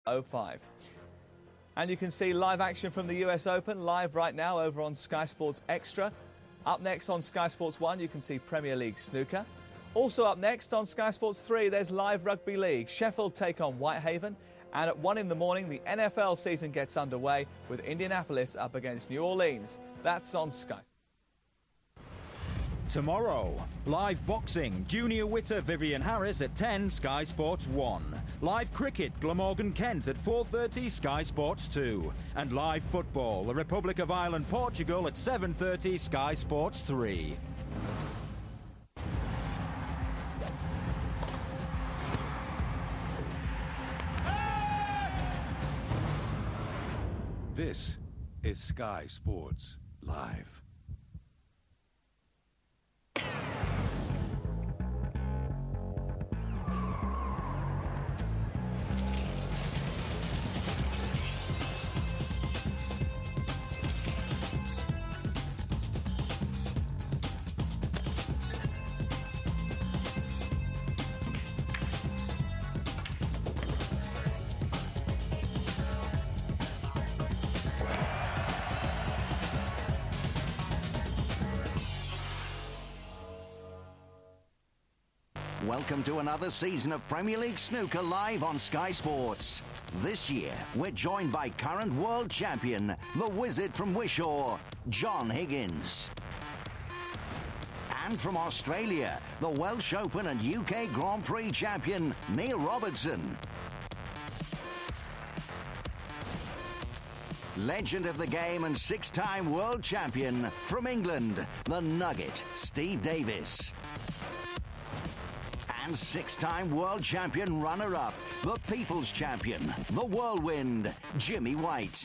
Week05. And you can see live action from the US Open live right now over on Sky Sports Extra. Up next on Sky Sports 1, you can see Premier League Snooker. Also up next on Sky Sports 3, there's live Rugby League. Sheffield take on Whitehaven. And at 1 in the morning, the NFL season gets underway with Indianapolis up against New Orleans. That's on Sky. Tomorrow, live boxing, Junior Witter, Vivian Harris at 10, Sky Sports 1. Live cricket, Glamorgan Kent at 4:30, Sky Sports 2. And live football, the Republic of Ireland, Portugal at 7:30, Sky Sports 3. This is Sky Sports Live. Welcome to another season of Premier League Snooker live on Sky Sports. This year, we're joined by current world champion, the wizard from Wishaw, John Higgins. And from Australia, the Welsh Open and UK Grand Prix champion, Neil Robertson. Legend of the game and 6-time world champion from England, the Nugget, Steve Davis. And 6-time world champion runner-up, the People's Champion, the Whirlwind, Jimmy White.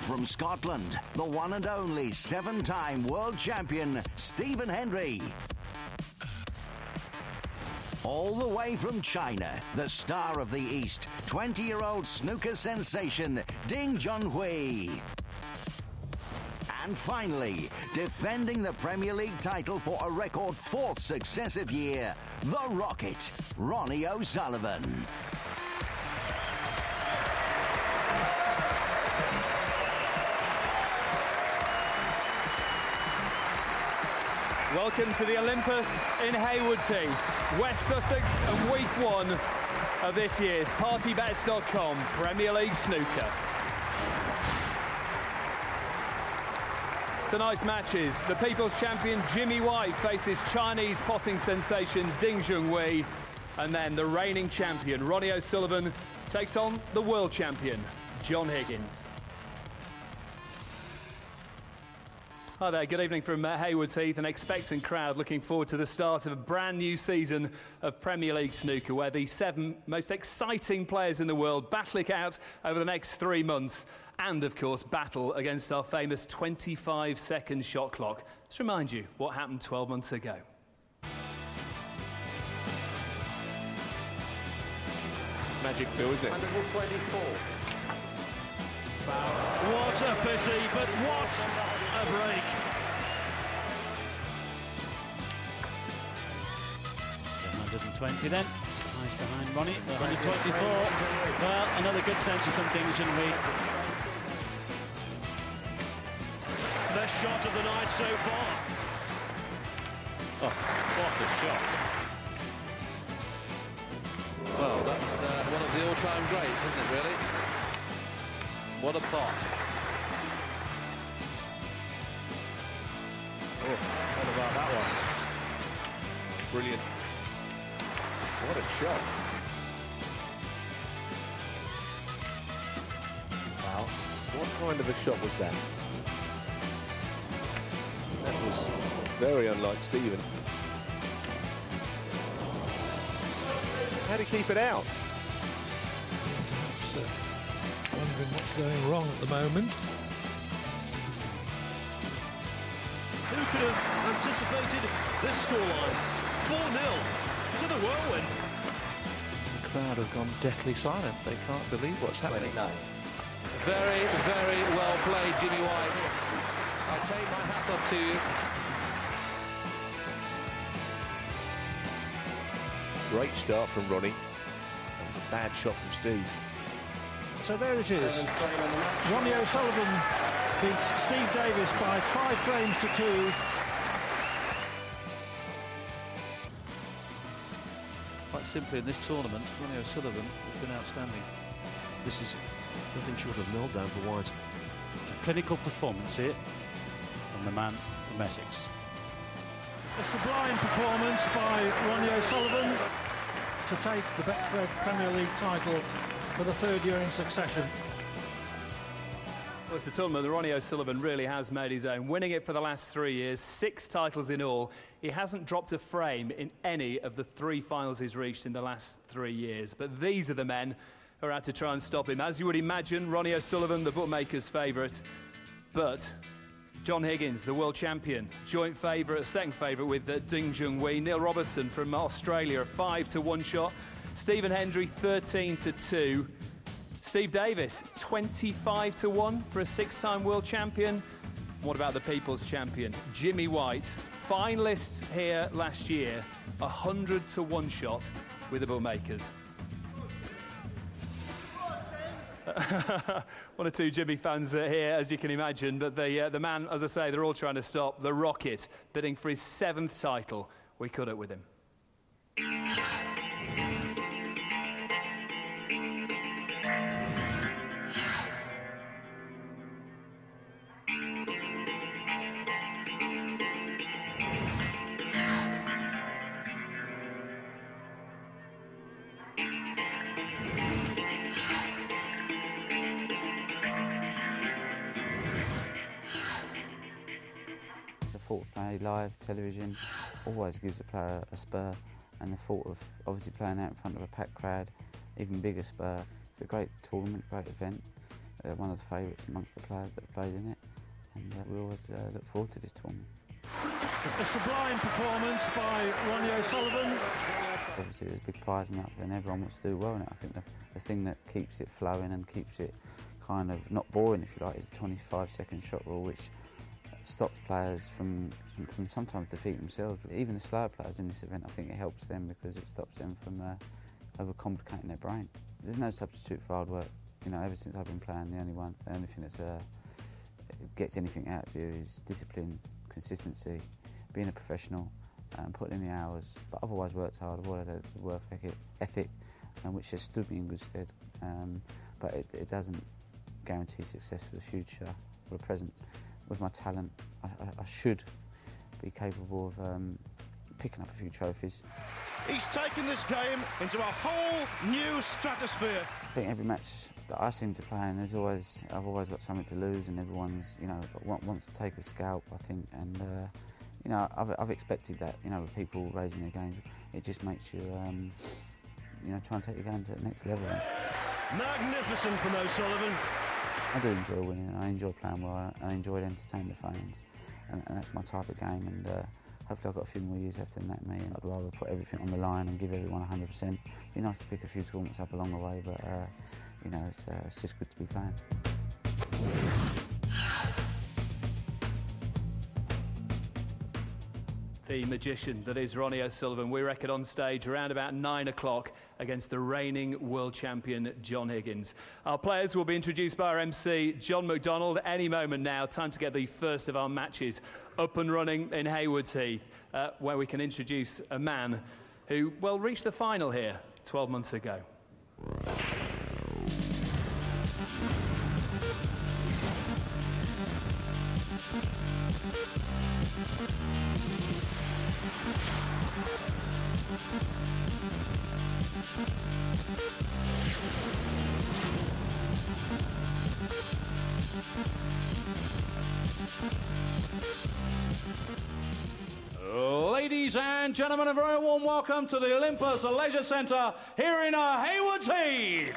From Scotland, the one and only 7-time world champion, Stephen Hendry. All the way from China, the star of the East, 20-year-old snooker sensation, Ding Junhui. And finally, defending the Premier League title for a record 4th successive year, the Rocket, Ronnie O'Sullivan. Welcome to the Olympus in Haywards, West Sussex, and Week 1 of this year's PartyBets.com Premier League Snooker. Tonight's matches, the People's Champion Jimmy White faces Chinese potting sensation Ding Junhui, and then the reigning champion Ronnie O'Sullivan takes on the world champion John Higgins. Hi there, good evening from Haywards Heath, an expectant crowd looking forward to the start of a brand new season of Premier League Snooker, where the 7 most exciting players in the world battle it out over the next 3 months. And, of course, battle against our famous 25-second shot clock. Let's remind you what happened 12 months ago. Magic Bill, isn't it? 124. What a pity, but what a break. It's 120 then. Nice behind Ronnie. 124. Well, another good century from Ding Junhui. Best shot of the night so far. Oh, what a shot. Well, that's one of the all-time greats, isn't it, really? What a pot. Oh, what about that one? Brilliant. What a shot. Wow. What kind of a shot was that? That was very unlike Stephen. How did he keep it out? Wondering what's going wrong at the moment. Who could have anticipated this scoreline? 4-0 to the Whirlwind. The crowd have gone deathly silent. They can't believe what's happening. Very, very well played, Jimmy White. I take my hat off to you. Great start from Ronnie. bad shot from Steve. So there it is. Ronnie O'Sullivan beats Steve Davis by 5 frames to 2. Quite simply, in this tournament, Ronnie O'Sullivan has been outstanding. This is nothing short of meltdown for White. A clinical performance here from the man from Essex. A sublime performance by Ronnie O'Sullivan to take the Betfred Premier League title for the 3rd year in succession. Well, it's a tournament that Ronnie O'Sullivan really has made his own, winning it for the last 3 years, 6 titles in all. He hasn't dropped a frame in any of the 3 finals he's reached in the last 3 years. But these are the men who are out to try and stop him. As you would imagine, Ronnie O'Sullivan, the bookmaker's favourite. But John Higgins, the world champion, joint favourite, second favourite with Ding Junhui. Neil Robertson from Australia, a 5-to-1 shot. Stephen Hendry, 13-2. Steve Davis, 25-1 for a 6-time world champion. What about the people's champion, Jimmy White? Finalist here last year, 100-1 shot with the bookmakers. 1 or 2 Jimmy fans here, as you can imagine, but the man, as I say, they're all trying to stop. The Rocket, bidding for his 7th title. We cut it with him. thought of playing live television always gives the player a spur, and the thought of obviously playing out in front of a packed crowd, even bigger spur. It's a great tournament, great event, one of the favourites amongst the players that have played in it, and we always look forward to this tournament. A sublime performance by Ronnie O'Sullivan. Obviously there's a big prize money up there and everyone wants to do well in it. I think the thing that keeps it flowing and keeps it kind of not boring, if you like, is the 25-second shot rule, which stops players from sometimes defeating themselves. But even the slower players in this event, I think it helps them because it stops them from overcomplicating their brain. There's no substitute for hard work. You know, ever since I've been playing, the only thing that's gets anything out of you is discipline, consistency, being a professional, and putting in the hours. But I've always worked hard. I've always had a work ethic, which has stood me in good stead. But it doesn't guarantee success for the future or the present. With my talent, I should be capable of picking up a few trophies. He's taken this game into a whole new stratosphere. I think every match that I seem to play in, I've always got something to lose, and everyone's, you know, wants to take a scalp, I think, and you know, I've expected that, you know, with people raising their games. It just makes you, you know, try and take your game to the next level. Magnificent from O'Sullivan. I do enjoy winning, I enjoy playing well, and I enjoy entertaining the fans, and that's my type of game, and hopefully I've got a few more years left in that me, and I'd rather put everything on the line and give everyone 100%. It'd be nice to pick a few tournaments up along the way, but you know, it's just good to be playing. The magician that is Ronnie O'Sullivan, we reckon on stage around about 9 o'clock against the reigning world champion John Higgins. Our players will be introduced by our MC John McDonald any moment now. Time to get the first of our matches up and running in Haywards Heath, where we can introduce a man who, well, reached the final here 12 months ago. Ladies and gentlemen, a very warm welcome to the Olympus Leisure Centre here in Haywards Heath.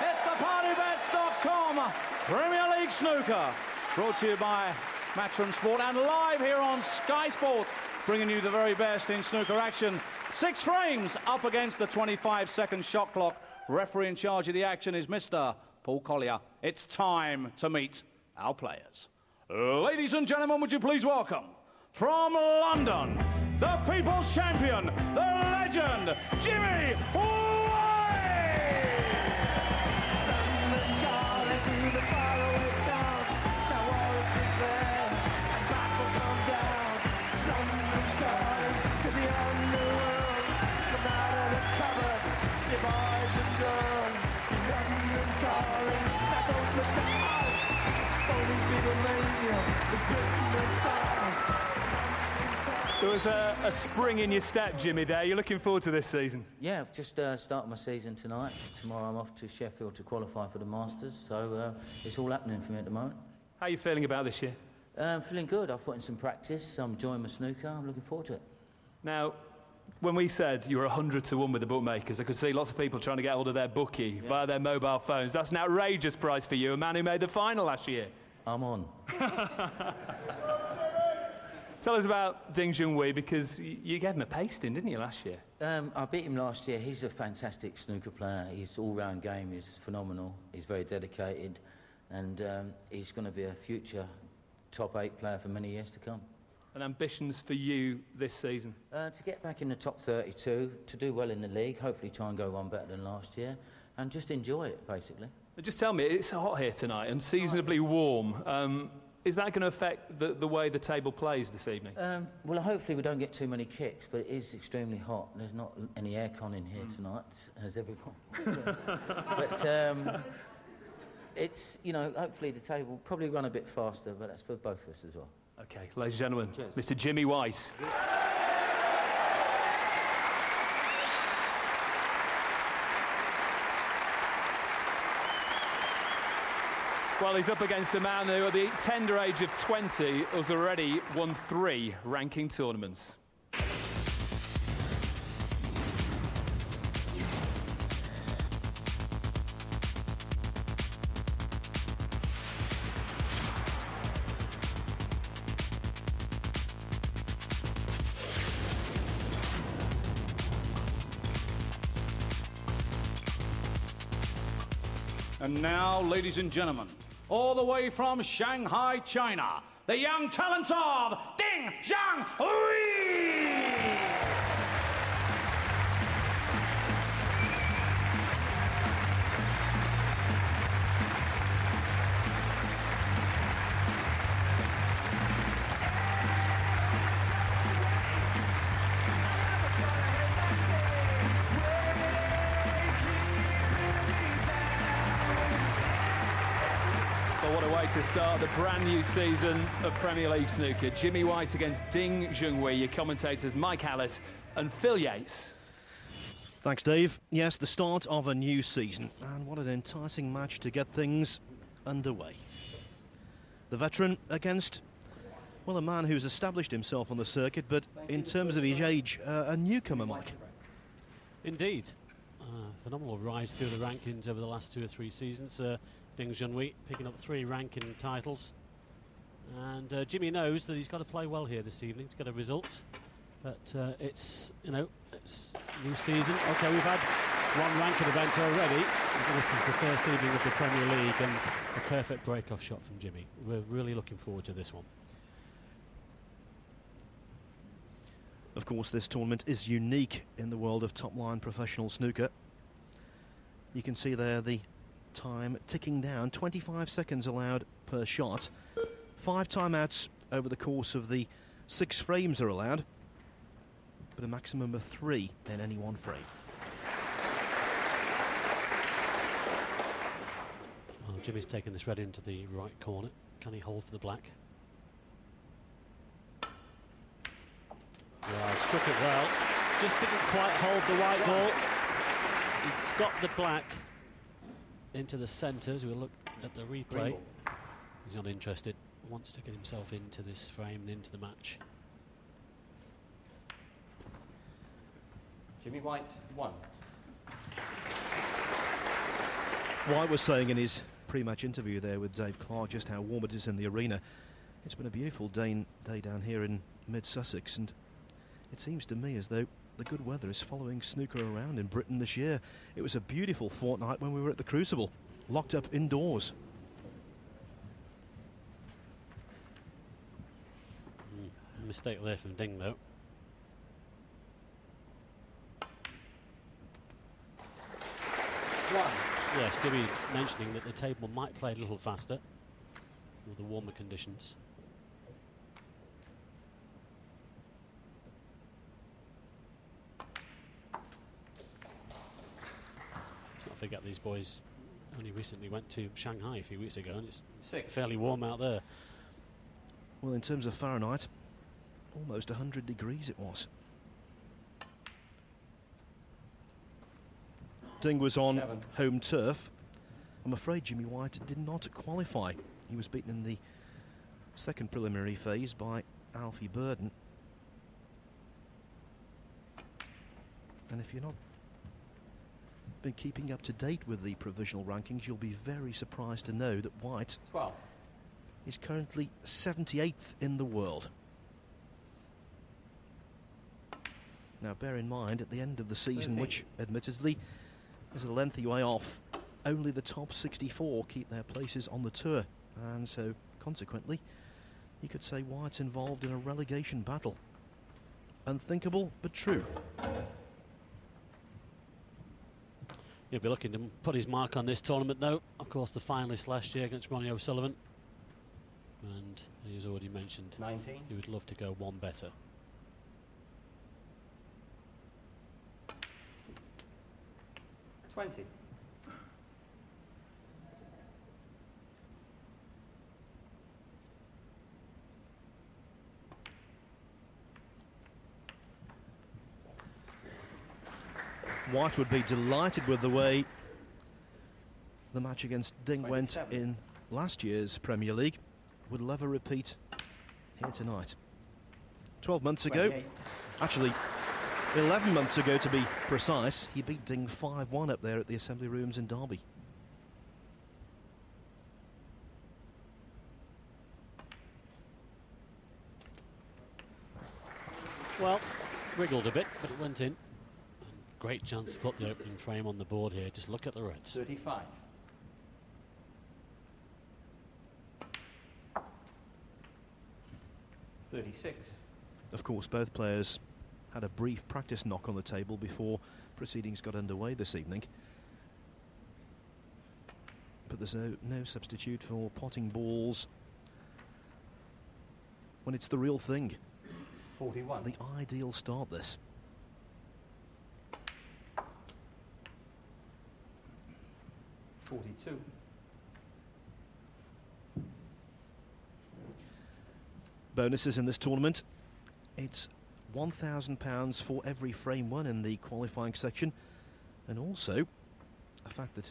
It's the PartyBets.com Premier League Snooker, brought to you by Match01 Sport and live here on Sky Sports, bringing you the very best in snooker action. 6 frames up against the 25-second shot clock. Referee in charge of the action is Mr. Paul Collier. It's time to meet our players. Ladies and gentlemen, would you please welcome, from London, the People's Champion, the legend, Jimmy White! was a spring in your step, Jimmy, there. You're looking forward to this season? Yeah, I've just started my season tonight. Tomorrow I'm off to Sheffield to qualify for the Masters, so it's all happening for me at the moment. How are you feeling about this year? I'm feeling good. I've put in some practice. I'm enjoying my snooker. I'm looking forward to it. Now, when we said you were 100 to 1 with the bookmakers, I could see lots of people trying to get hold of their bookie via their mobile phones. That's an outrageous price for you, a man who made the final last year. I'm on. Tell us about Ding Junhui, because you gave him a pasting, didn't you, last year? I beat him last year. He's a fantastic snooker player. His all-round game is phenomenal. He's very dedicated, and he's going to be a future top 8 player for many years to come. And ambitions for you this season? To get back in the top 32, to do well in the league, hopefully try and go one better than last year, and just enjoy it, basically. Just tell me, it's hot here tonight, unseasonably warm. Is that going to affect the way the table plays this evening? Well, hopefully we don't get too many kicks, but it is extremely hot. There's not any aircon in here tonight, as everyone. But it's, you know, hopefully the table will probably run a bit faster, but that's for both of us as well. OK, ladies and gentlemen, Cheers. Mr. Jimmy White. Well, he's up against a man who, at the tender age of 20, has already won 3 ranking tournaments. And now, ladies and gentlemen, all the way from Shanghai, China, the young talents of Ding Junhui! What a way to start the brand new season of Premier League snooker. Jimmy White against Ding Junhui. Your commentators Mike Hallett and Phil Yates. Thanks, Dave. Yes, the start of a new season, and what an enticing match to get things underway. The veteran against, well, a man who's established himself on the circuit, but in terms of his age, a newcomer, Mike. Indeed. Phenomenal rise through the rankings over the last 2 or 3 seasons. Ding Junhui picking up 3 ranking titles, and Jimmy knows that he's got to play well here this evening to get a result. But it's, you know, it's a new season. Okay, we've had 1 ranking event already. This is the first evening of the Premier League, and a perfect break-off shot from Jimmy. We're really looking forward to this one. Of course, this tournament is unique in the world of top-line professional snooker. You can see there the time ticking down, 25 seconds allowed per shot. 5 timeouts over the course of the 6 frames are allowed, but a maximum of 3 in any one frame. Well, Jimmy's taken this red into the right corner. Can he hold for the black? Well, struck it well. Just didn't quite hold the white ball. He's got the black into the centre as we look at the replay. He's not interested. Wants to get himself into this frame and into the match. Jimmy White, 1. White was saying in his pre-match interview there with Dave Clark just how warm it is in the arena. It's been a beautiful day down here in mid-Sussex, and it seems to me as though the good weather is following snooker around in Britain this year. It was a beautiful fortnight when we were at the Crucible, locked up indoors. Mistake there from Ding, though. Yes, Jimmy mentioning that the table might play a little faster with the warmer conditions. Let's not forget these boys only recently went to Shanghai a few weeks ago, and it's fairly warm out there. Well, in terms of Fahrenheit, Almost 100 degrees it was. Ding was on home turf. I'm afraid Jimmy White did not qualify. He was beaten in the second preliminary phase by Alfie Burden. And if you're not been keeping up to date with the provisional rankings, you'll be very surprised to know that White is currently 78th in the world. Now bear in mind, at the end of the season, which admittedly is a lengthy way off, only the top 64 keep their places on the tour, and so consequently you could say White's involved in a relegation battle. Unthinkable but true. He'll be looking to put his mark on this tournament, though. Of course, the finalist last year against Ronnie O'Sullivan. And he's already mentioned 19. He would love to go one better. White would be delighted with the way the match against Ding went in last year's Premier League. Would love a repeat here tonight. 12 months ago, actually 11 months ago to be precise, he beat Ding 5-1 up there at the Assembly Rooms in Derby. Well, wriggled a bit, but it went in. Great chance to put the opening frame on the board here. Just look at the reds. 35. Of course, both players had a brief practice knock on the table before proceedings got underway this evening. But there's no substitute for potting balls when it's the real thing. 41. The ideal start, this. Bonuses in this tournament. It's £1,000 for every frame won in the qualifying section, and also a fact that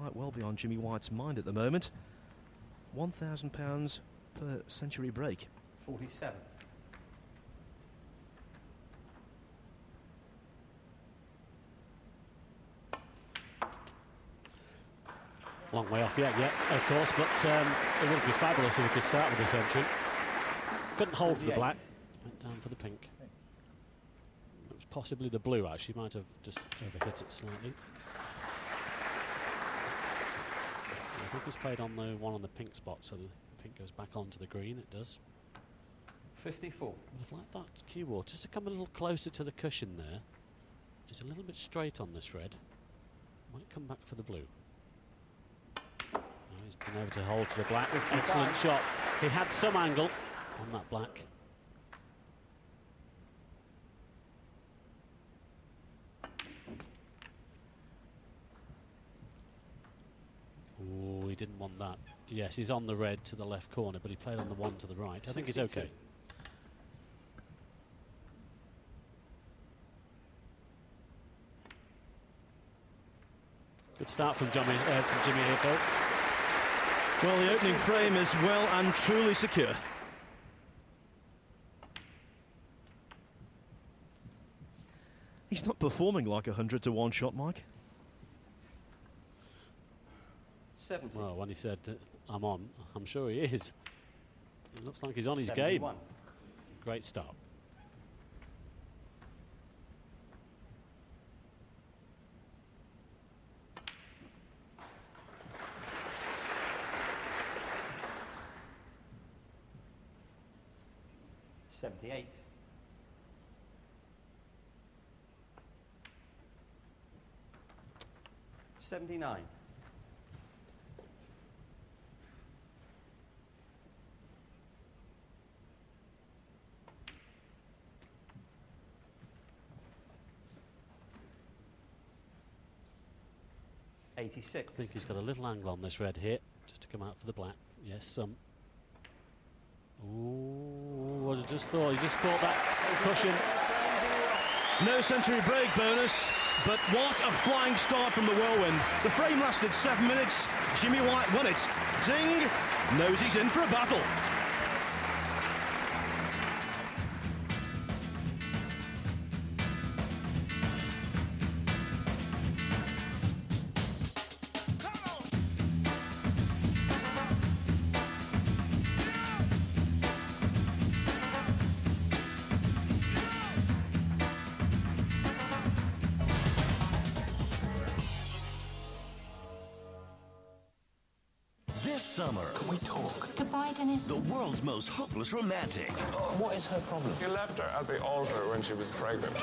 might well be on Jimmy White's mind at the moment, £1,000 per century break. 47. Long way off yet, of course, but it would be fabulous if we could start with the century. Couldn't hold for the black, went down for the pink. It was possibly the blue, actually, might have just overhit it slightly. I think he's played on the one on the pink spot, so the pink goes back onto the green, it does. 54. I'd like that cue ball just to come a little closer to the cushion there. It's a little bit straight on this red. Might come back for the blue. He's been over to hold for the black. 55. Excellent shot. He had some angle on that black. Oh, he didn't want that. Yes, he's on the red to the left corner, but he played on the one to the right. I think he's okay. Good start from Jimmy here, Phil. Well, the opening frame is well and truly secure. He's not performing like a 100-to-1 shot, Mike. 70. Well, when he said I'm on, I'm sure he is. It looks like he's on his 71. Game. Great start. $78. 79. 86. I think he's got a little angle on this red here, just to come out for the black. Yes, some. Ooh, what I just thought, he just caught that cushion. No century break bonus, but what a flying start from the whirlwind. The frame lasted 7 minutes. Jimmy White won it. Ding knows he's in for a battle. This summer, can we talk? Goodbye, Dennis. The world's most hopeless romantic. What is her problem? You left her at the altar when she was pregnant.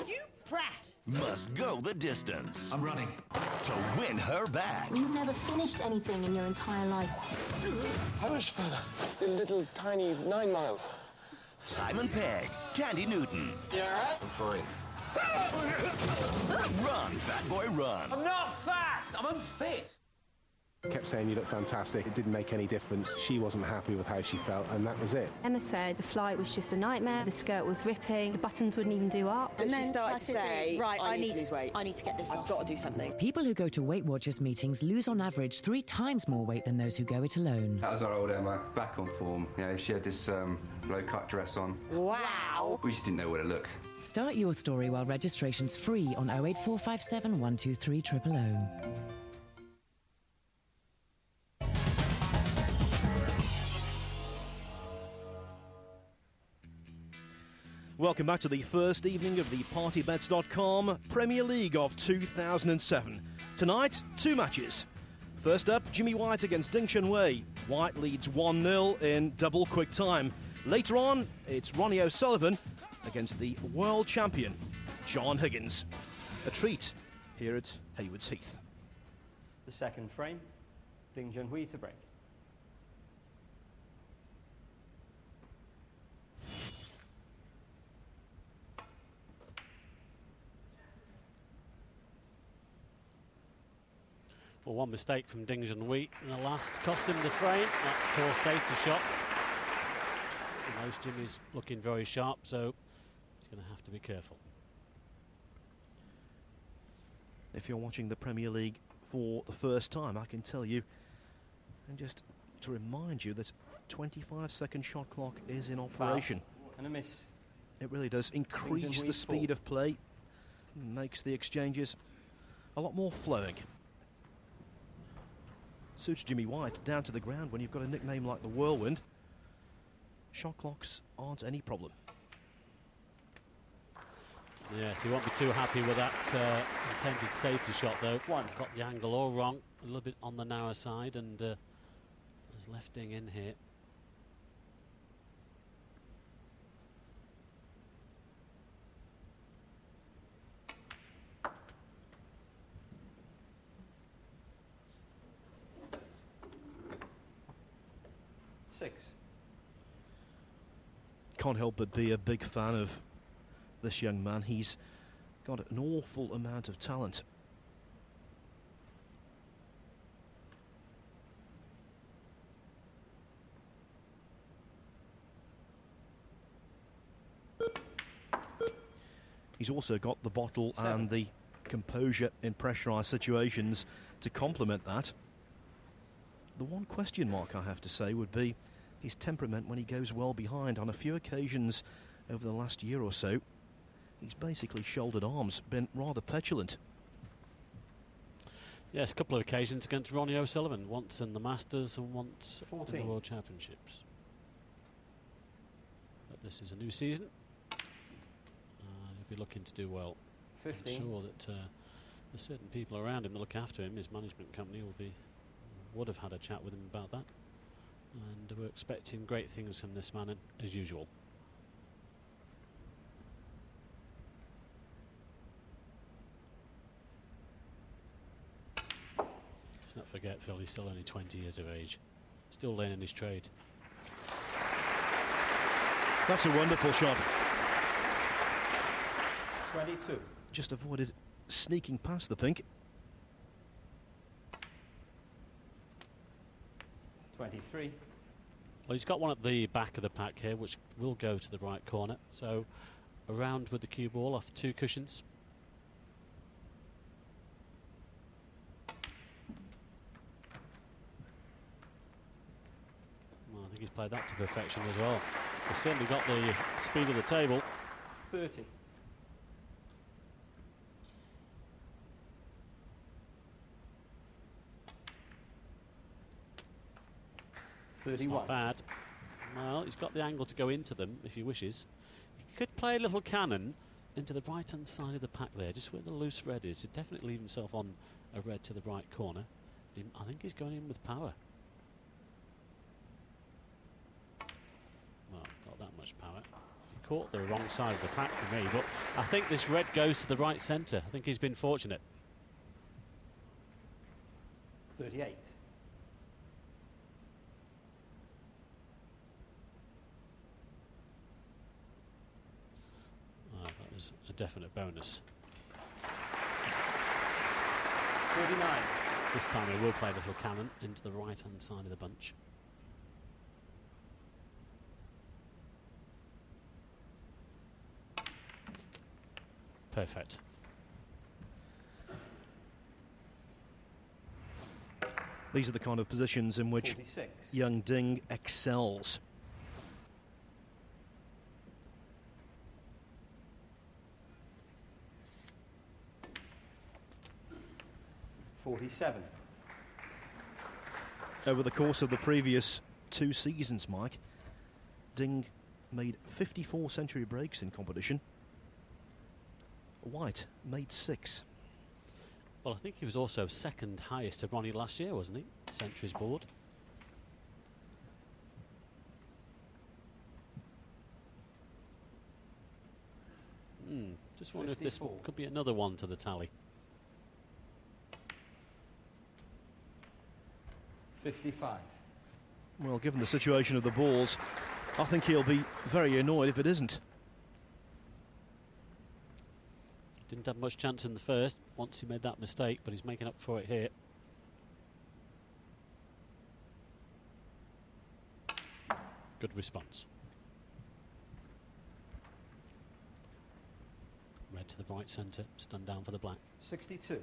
You brat! Must go the distance. I'm running. To win her back. You've never finished anything in your entire life. How much further? It's the little tiny 9 miles. Simon Pegg, Candy Newton. You alright? I'm fine. Run, fat boy, run. I'm not fast! I'm unfit! Kept saying you look fantastic. It didn't make any difference. She wasn't happy with how she felt, and that was it. Emma said the flight was just a nightmare. The skirt was ripping. The buttons wouldn't even do up. And then she started to say, right, I need to lose weight. I need to get this off. I've got to do something. People who go to Weight Watchers meetings lose on average 3 times more weight than those who go it alone. That was our old Emma, back on form. You know, she had this low-cut dress on. Wow. We just didn't know where to look. Start your story while registration's free on 08457 123 000. Welcome back to the first evening of the PartyBets.com Premier League of 2007. Tonight, 2 matches. First up, Jimmy White against Ding Junhui. White leads 1-0 in double quick time. Later on, it's Ronnie O'Sullivan against the world champion, John Higgins. A treat here at Haywards Heath. The second frame, Ding Junhui to break. Well, one mistake from Ding Junhui in the last cost him the frame. That poor safety shot. He knows Jimmy's looking very sharp, so he's going to have to be careful. If you're watching the Premier League for the first time, I can tell you, and just to remind you, that 25-second shot clock is in operation. Foul. And a miss. It really does increase the speed of play, makes the exchanges a lot more flowing. Suits Jimmy White down to the ground when you've got a nickname like the Whirlwind. Shot clocks aren't any problem. Yes, he won't be too happy with that intended safety shot, though. Got the angle all wrong, a little bit on the narrow side, and has left Ding in here. Can't help but be a big fan of this young man. He's got an awful amount of talent. He's also got the bottle and the composure in pressurised situations to complement that. The one question mark, I have to say, would be his temperament when he goes well behind. On a few occasions over the last year or so, he's basically shouldered arms, been rather petulant. Yes, a couple of occasions against Ronnie O'Sullivan, once in the Masters and once 14. in the World Championships. But this is a new season. He'll be looking to do well. 15. I'm sure that there's certain people around him that look after him. His management company would have had a chat with him about that. And we're expecting great things from this man, as usual. Let's not forget, Phil, he's still only 20 years of age. Still learning his trade. That's a wonderful shot. 22. Just avoided sneaking past the pink. 23. Well, he's got one at the back of the pack here, which will go to the right corner. So around with the cue ball off 2 cushions. Well, I think he's played that to perfection as well. He's certainly got the speed of the table. 30. It's not bad. Well, he's got the angle to go into them if he wishes. He could play a little cannon into the right-hand side of the pack there, just where the loose red is. He'd definitely leave himself on a red to the right corner. I think he's going in with power. Well, not that much power. He caught the wrong side of the pack for me, but I think this red goes to the right centre. I think he's been fortunate. 38. That was a definite bonus. 39. This time he will play a little cannon into the right-hand side of the bunch. Perfect. These are the kind of positions in which 46. young Ding excels. Over the course of the previous 2 seasons, Mike, Ding made 54 century breaks in competition. White made 6. Well, I think he was also second highest to Ronnie last year, wasn't he? Centuries board. Just wonder 54. If this one could be another one to the tally. 55. Well, given the situation of the balls, I think he'll be very annoyed if it isn't. Didn't have much chance in the first once he made that mistake, but he's making up for it here. Good response. Red to the right centre, stunned down for the black. 62.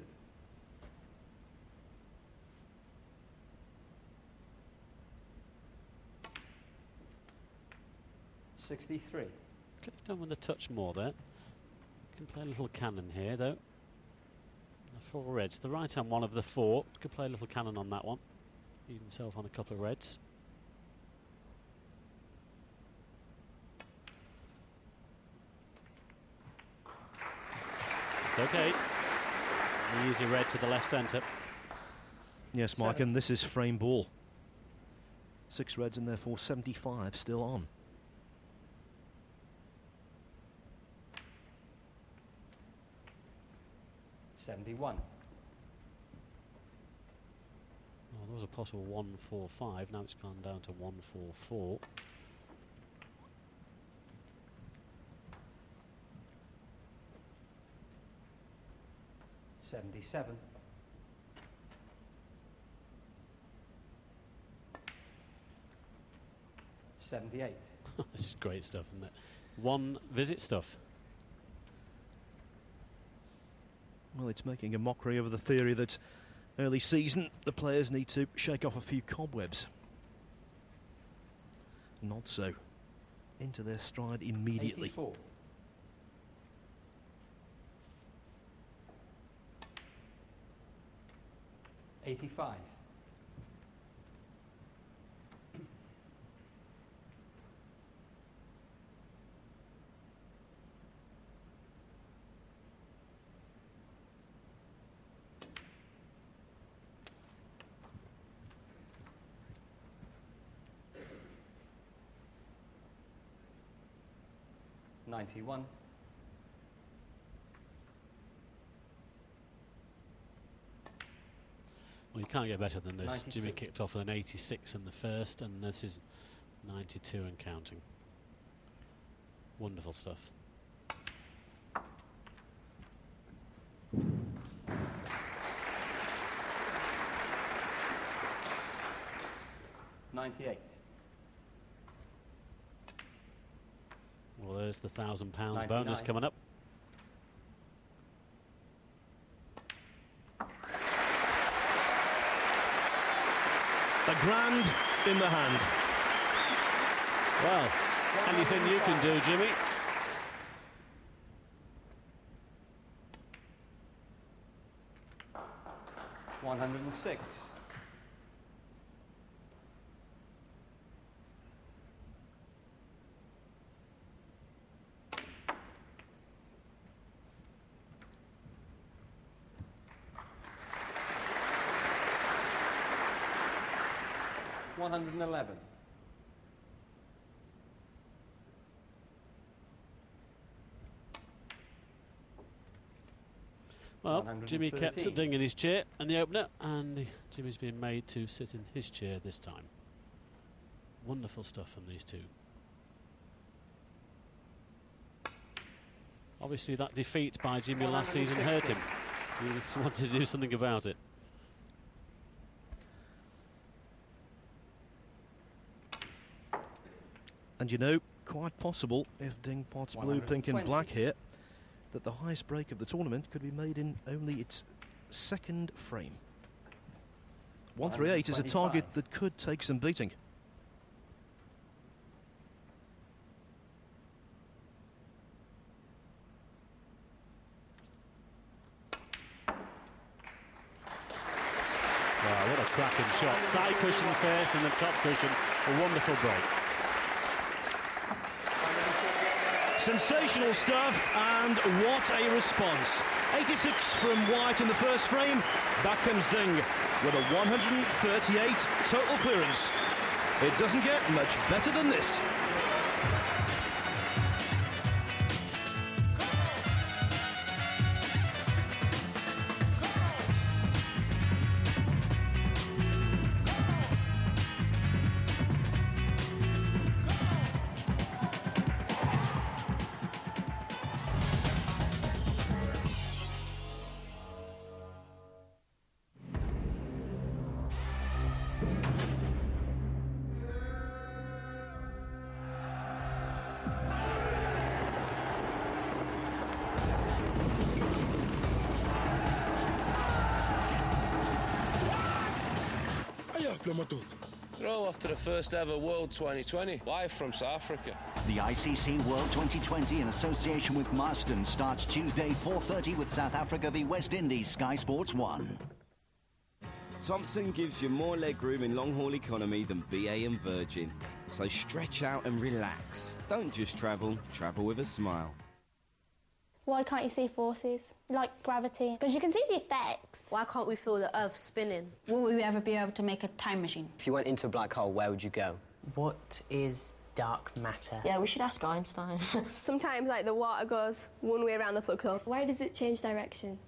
$63. Could have done with a touch more there. Can play a little cannon here though. The 4 reds. The right hand one of the 4. Could play a little cannon on that one. Leave himself on a couple of reds. It's okay. An easy red to the left centre. Yes, Mike, and this is frame ball. 6 reds and therefore 75 still on. $71. Oh, there was a possible 145. Now it's gone down to 144. $77. $78. This is great stuff, isn't it? 1 visit stuff. Well, it's making a mockery of the theory that early season the players need to shake off a few cobwebs. Not so. Into their stride immediately. 84. $85. $91. Well, you can't get better than this. 92. Jimmy kicked off with an 86 in the first, and this is 92 and counting. Wonderful stuff. $98. Well, there's the £1,000 bonus coming up. The grand in the hand. Well, anything you can do, Jimmy. $106. $111. Well, Jimmy kept sitting in his chair and the opener, and Jimmy's been made to sit in his chair this time. Wonderful stuff from these two. Obviously that defeat by Jimmy last season hurt him. He wanted to do something about it. And you know, quite possible, if Ding pots blue, pink and black here, that the highest break of the tournament could be made in only its second frame. 138 is a target that could take some beating. Wow, what a cracking shot. Side cushion first and the top cushion. A wonderful break. Sensational stuff, and what a response. 86 from White in the first frame. Back comes Ding with a 138 total clearance. It doesn't get much better than this. Throw off to the first ever World 2020, live from South Africa. The ICC World 2020 in association with Marston starts Tuesday 4:30 with South Africa v West Indies, Sky Sports 1. Thompson gives you more legroom in long-haul economy than BA and Virgin. So stretch out and relax. Don't just travel, travel with a smile. Why can't you see forces, like gravity? Because you can see the effects. Why can't we feel the Earth spinning? Will we ever be able to make a time machine? If you went into a black hole, where would you go? What is dark matter? Yeah, we should ask Einstein. Sometimes, like, the water goes one way around the plug hole. Why does it change direction?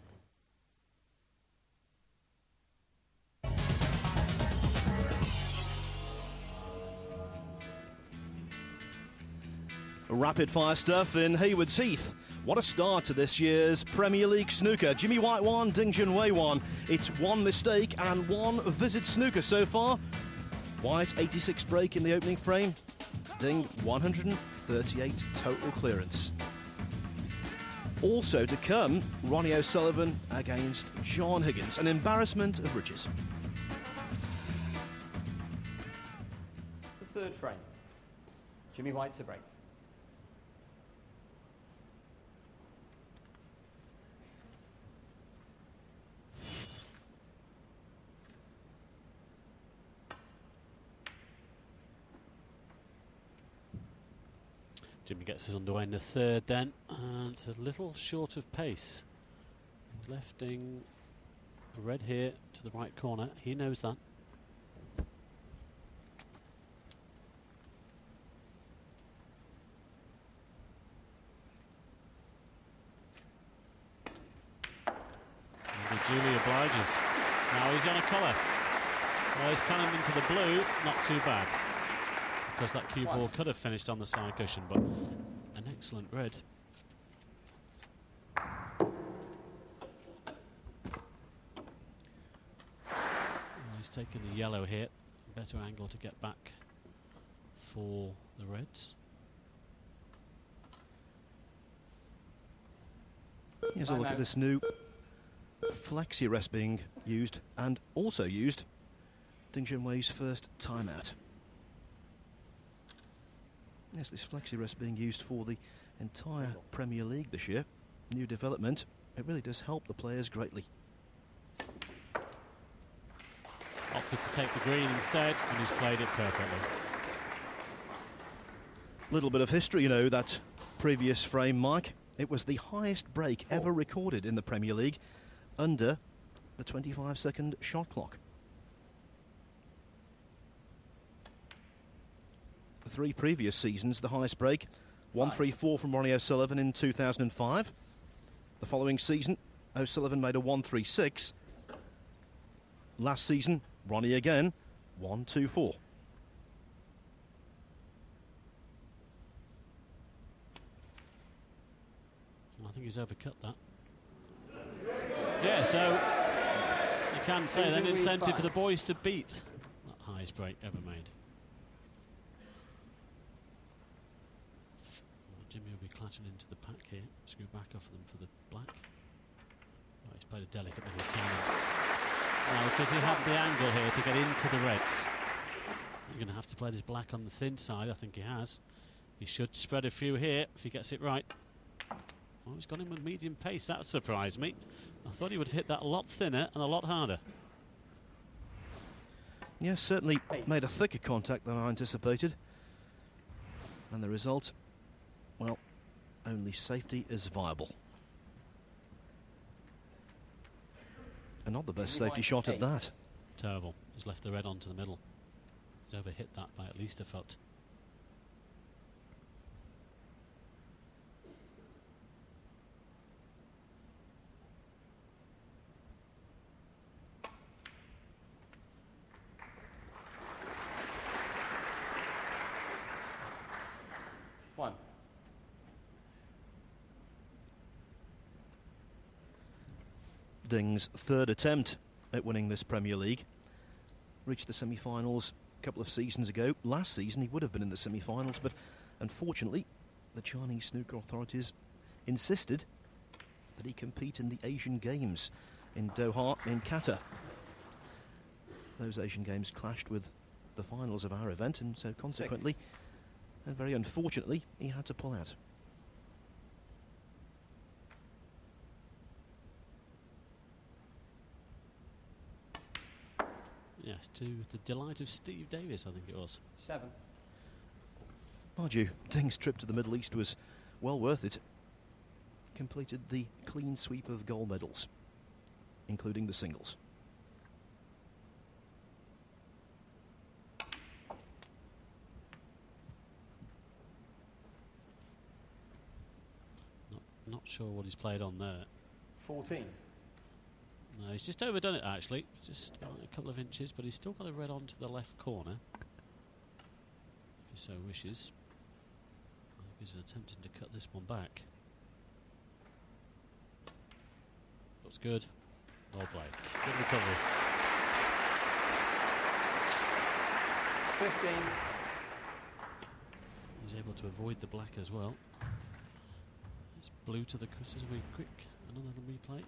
Rapid fire stuff in Haywards Heath. What a start to this year's Premier League snooker. Jimmy White 1, Ding Junhui 1. It's one mistake and one visit snooker so far. White 86 break in the opening frame. Ding 138 total clearance. Also to come, Ronnie O'Sullivan against John Higgins. An embarrassment of riches. The third frame. Jimmy White to break. Jimmy gets us underway in the third then, and it's a little short of pace. He's lefting a red here to the right corner. He knows that. And Julie obliges. Now he's on a colour. Well, he's cannoned into the blue, not too bad. Because that cue ball could have finished on the side cushion, but an excellent red. Well, he's taken the yellow here. Better angle to get back for the reds. Here's a look at this new flexi rest being used, and also used Ding Junhui's first timeout. Yes, this flexi rest being used for the entire Premier League this year. New development. It really does help the players greatly. Opted to take the green instead, and he's played it perfectly. Little bit of history, you know, that previous frame, Mike. It was the highest break ever recorded in the Premier League under the 25-second shot clock. The 3 previous seasons, the highest break, 134 from Ronnie O'Sullivan in 2005. The following season, O'Sullivan made a 136. Last season, Ronnie again, 124. I think he's overcut that. Yeah, so you can say then incentive for the boys to beat that highest break ever made. Jimmy will be clutching into the pack here. Screw back off of them for the black. Oh, he's played a delicate little cannon. Now, because he had the angle here to get into the reds, he's going to have to play this black on the thin side. I think he has. He should spread a few here if he gets it right. Oh, he's gone in with medium pace. That surprised me. I thought he would hit that a lot thinner and a lot harder. Yes, certainly made a thicker contact than I anticipated. And the result, well, only safety is viable. And not the best safety shot at that. Terrible. He's left the red onto the middle. He's overhit that by at least a foot. Ding's third attempt at winning this Premier League. Reached the semi-finals a couple of seasons ago. Last season he would have been in the semi-finals, but unfortunately the Chinese snooker authorities insisted that he compete in the Asian Games in Doha in Qatar. Those Asian Games clashed with the finals of our event, and so consequently, and very unfortunately, he had to pull out. Yes, to the delight of Steve Davis, I think it was. 7. Mind you, Ding's trip to the Middle East was well worth it. Completed the clean sweep of gold medals, including the singles. Not sure what he's played on there. 14. No, he's just overdone it actually. Just a couple of inches, but he's still got a red onto the left corner, if he so wishes. I think he's attempting to cut this one back. Looks good. Well played. Good recovery. 15. He's able to avoid the black as well. It's blue to the cutters. We quick. Another replay.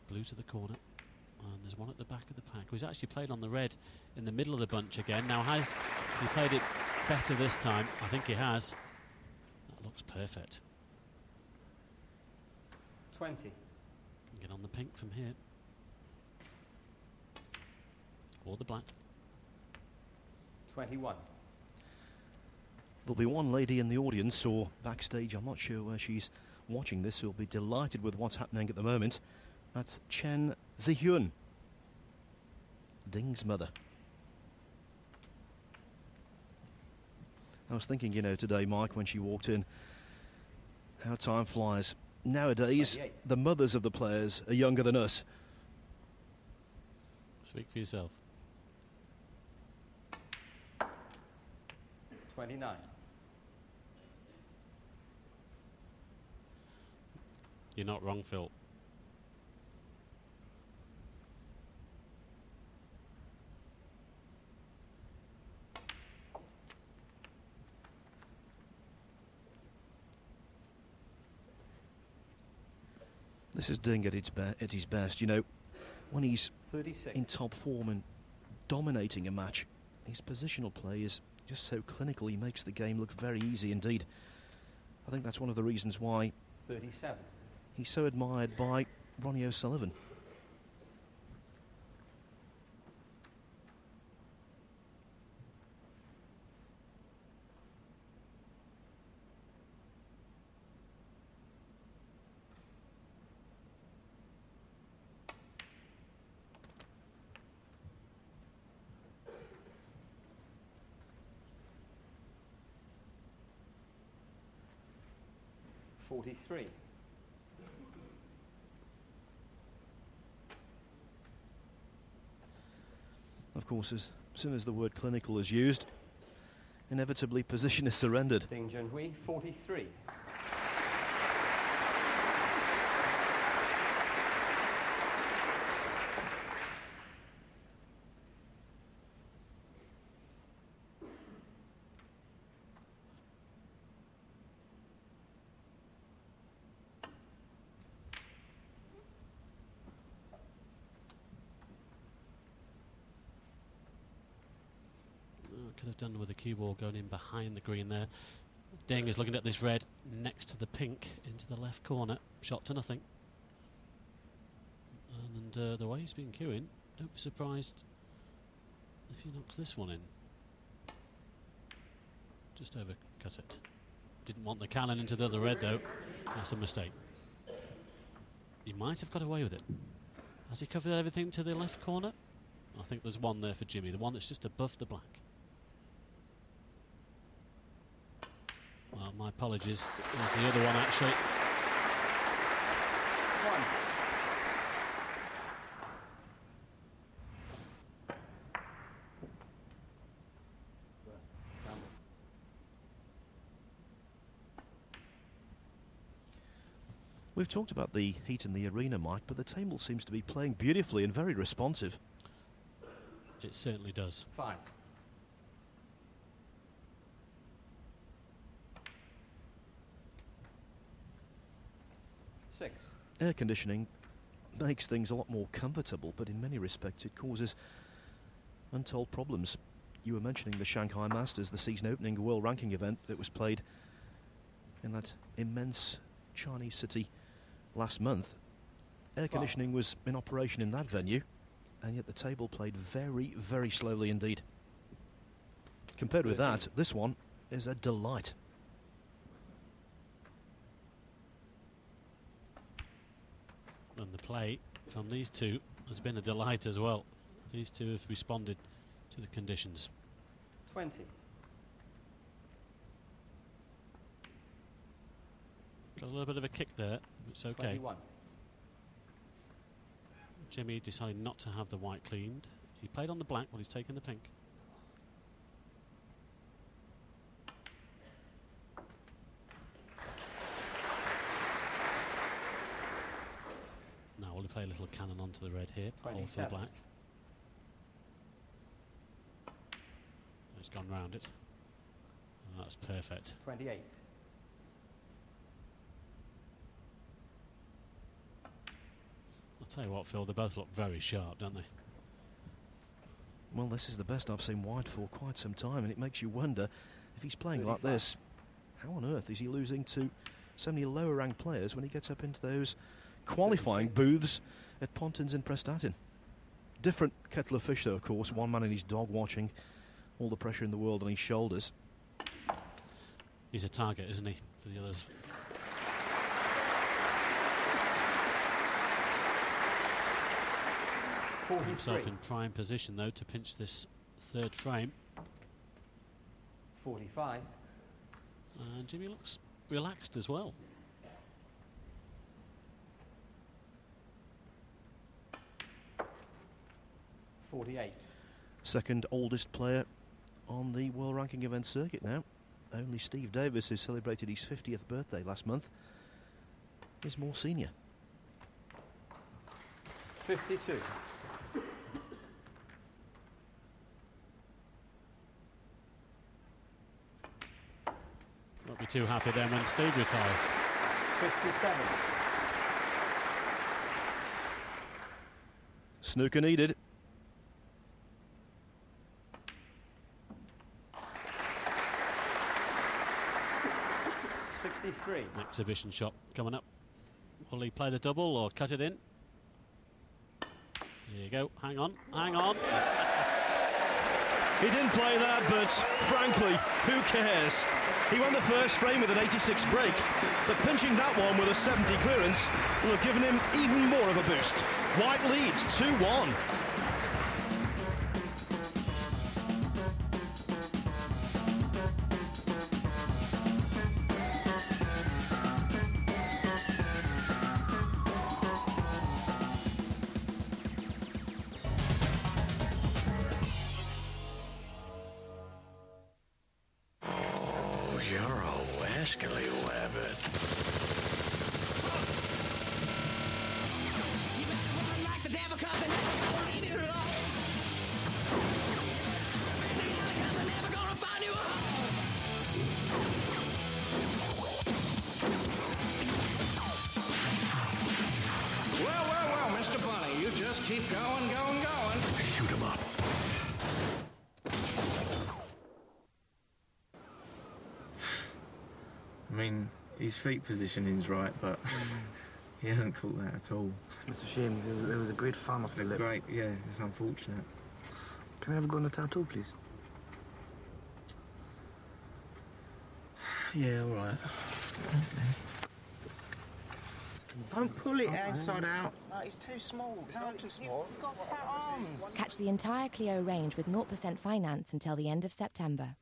Blue to the corner, and there's one at the back of the pack. He's actually played on the red in the middle of the bunch again. Now, has he played it better this time? I think he has. That looks perfect. 20. Can get on the pink from here. Or the black. 21. There'll be one lady in the audience or backstage, I'm not sure where she's watching this, who'll be delighted with what's happening at the moment. That's Chen Zihyun, Ding's mother. I was thinking, you know, today, Mike, when she walked in, how time flies. Nowadays, 28. The mothers of the players are younger than us. Speak for yourself. 29. You're not wrong, Phil. This is Ding at his best. You know, when he's 36. in top form and dominating a match, his positional play is just so clinical. He makes the game look very easy indeed. I think that's one of the reasons why 37. he's so admired by Ronnie O'Sullivan. $43. Of course, as soon as the word clinical is used, inevitably position is surrendered. Ding Junhui, 43. Could have done with a cue ball going in behind the green there. Ding is looking at this red next to the pink into the left corner. Shot to nothing. And the way he's been queuing, don't be surprised if he knocks this one in. Just overcut it. Didn't want the cannon into the other red though. That's a mistake. He might have got away with it. Has he covered everything to the left corner? I think there's one there for Jimmy, the one that's just above the black. Well, my apologies. There's the other one, actually. We've talked about the heat in the arena, Mike, but the table seems to be playing beautifully and very responsive. It certainly does. 5. Air conditioning makes things a lot more comfortable, but in many respects it causes untold problems. You were mentioning the Shanghai Masters, the season opening world ranking event that was played in that immense Chinese city last month. Air conditioning was in operation in that venue, and yet the table played very, very slowly indeed. Compared with that, this one is a delight. And the play from these two has been a delight as well. These two have responded to the conditions. 20. Got a little bit of a kick there. It's okay. 21. Jimmy decided not to have the white cleaned. He played on the black while he's taken the pink. Now we'll play a little cannon onto the red here, all for the black. It's gone round it. And that's perfect. 28. I'll tell you what, Phil, they both look very sharp, don't they? Well, this is the best I've seen White for quite some time, and it makes you wonder if he's playing 35. Like this, how on earth is he losing to so many lower ranked players when he gets up into those qualifying 36. Booths at Pontins in Prestatyn? Different kettle of fish though, of course. One man and his dog watching, all the pressure in the world on his shoulders. He's a target, isn't he, for the others? Himself in prime position though to pinch this third frame. 45. And Jimmy looks relaxed as well. .48. Second oldest player on the world ranking event circuit now. Only Steve Davis, who celebrated his 50th birthday last month, is more senior. 52. Won't be too happy then when Steve retires. 57. Snooker needed. $63. Exhibition shot coming up. Will he play the double or cut it in? Here you go. Hang on. Hang on. He didn't play that, but frankly, who cares? He won the first frame with an 86 break, but pinching that one with a 70 clearance will have given him even more of a boost. White leads 2-1. You're a wascally wabbit. Well, Mr. Bunny, you just keep going. Shoot him up. I mean, his feet positioning's right, but he hasn't caught that at all. It's a shame. There was a great fan off the lip. Great, yeah, it's unfortunate. Can I have a go on the tattoo, please? Yeah, all right. Don't pull it inside out. No, it's too small. It's not too small. You've got fat arms. Catch the entire Clio range with 0% finance until the end of September.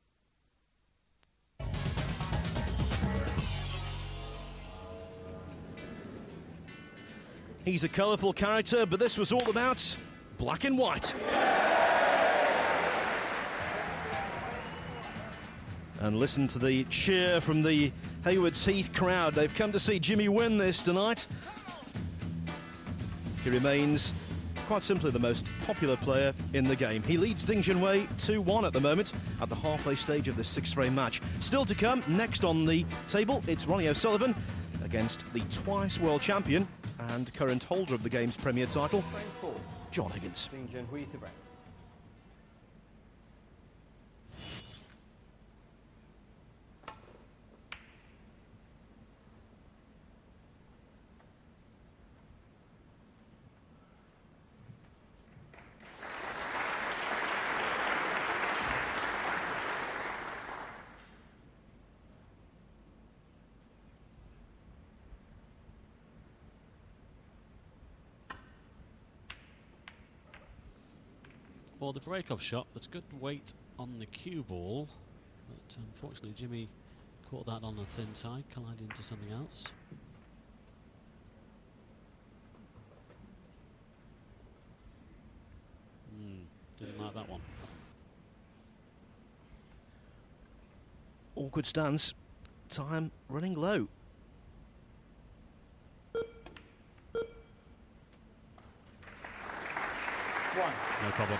He's a colourful character, but this was all about black and white. And listen to the cheer from the Haywards Heath crowd. They've come to see Jimmy win this tonight. He remains quite simply the most popular player in the game. He leads Ding Junhui 2-1 at the moment at the halfway stage of this six-frame match. Still to come, next on the table, it's Ronnie O'Sullivan against the twice world champion and current holder of the game's premier title, John Higgins. Ding Junhui to break. For the break-off shot, that's good weight on the cue ball, but unfortunately Jimmy caught that on the thin side, collided into something else. Didn't like that one. Awkward stance, time running low. No problem.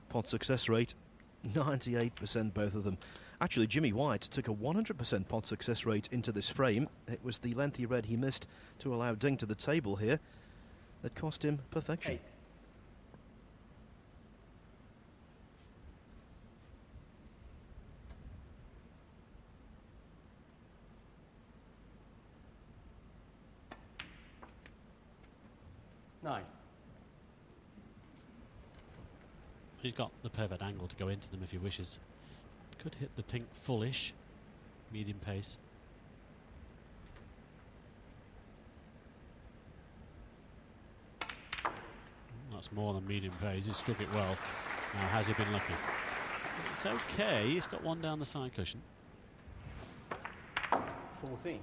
Pot success rate, 98% both of them. Actually, Jimmy White took a 100% pot success rate into this frame. It was the lengthy red he missed to allow Ding to the table here that cost him perfection. 8. He's got the perfect angle to go into them if he wishes. Could hit the pink fullish, medium pace. That's more than medium pace. He struck it well. Now, has he been lucky? It's okay. He's got one down the side cushion. 14.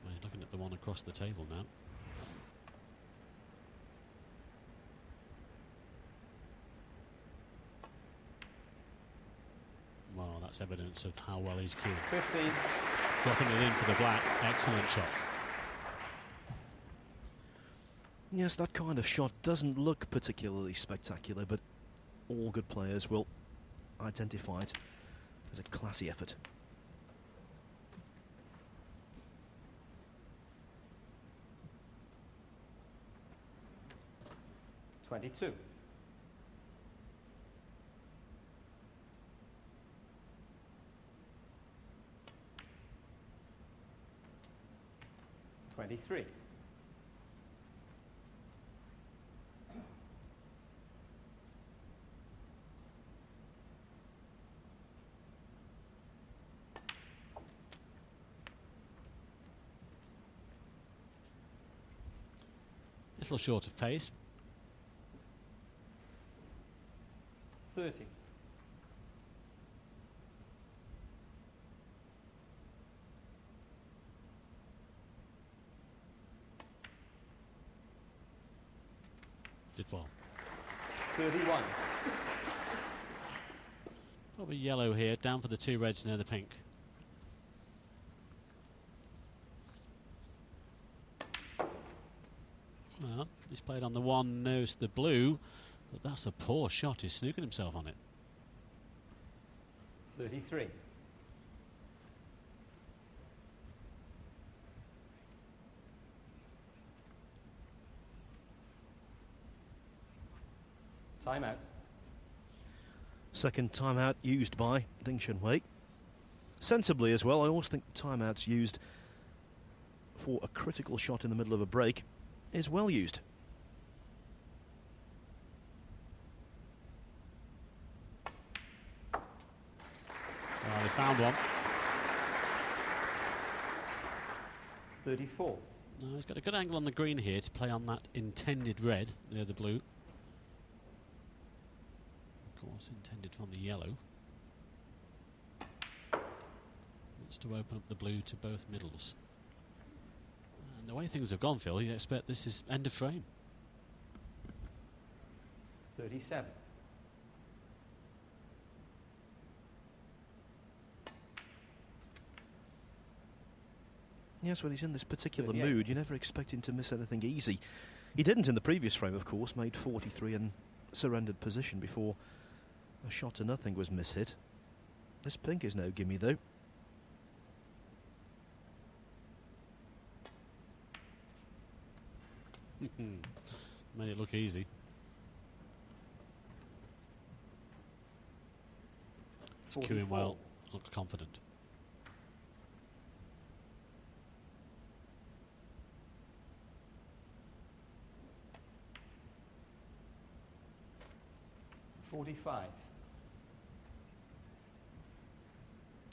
Well, he's looking at the one across the table now. Well, that's evidence of how well he's cued. 15. Dropping it in for the black. Excellent shot. Yes, that kind of shot doesn't look particularly spectacular, but all good players will identify it as a classy effort. .22. .23. Little short of pace. 30. Did well. 31. Probably yellow here, down for the two reds near the pink. Well, he's played on the one, knows the blue, but that's a poor shot. He's snooking himself on it. 33. Timeout. Second timeout used by Ding Junhui. Sensibly as well. I always think timeouts used for a critical shot in the middle of a break is well used. Well, they found one. 34. No, he's got a good angle on the green here to play on that intended red near the blue. Of course, intended from the yellow. Wants to open up the blue to both middles. And the way things have gone, Phil, you'd expect this is end of frame. 37. Yes, when he's in this particular mood, you never expect him to miss anything easy. He didn't in the previous frame, of course, made 43 and surrendered position before a shot to nothing was mishit. This pink is no gimme, though. Made it look easy. It's queuing well, looks confident.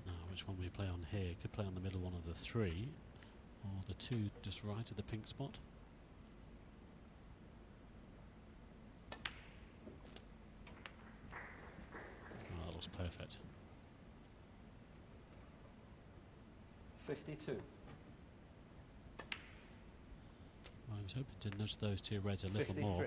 Now, which one we play on here? Could play on the middle one of the three, or the two just right at the pink spot. Oh, that looks perfect. 52. Well, I was hoping to nudge those two reds a little more.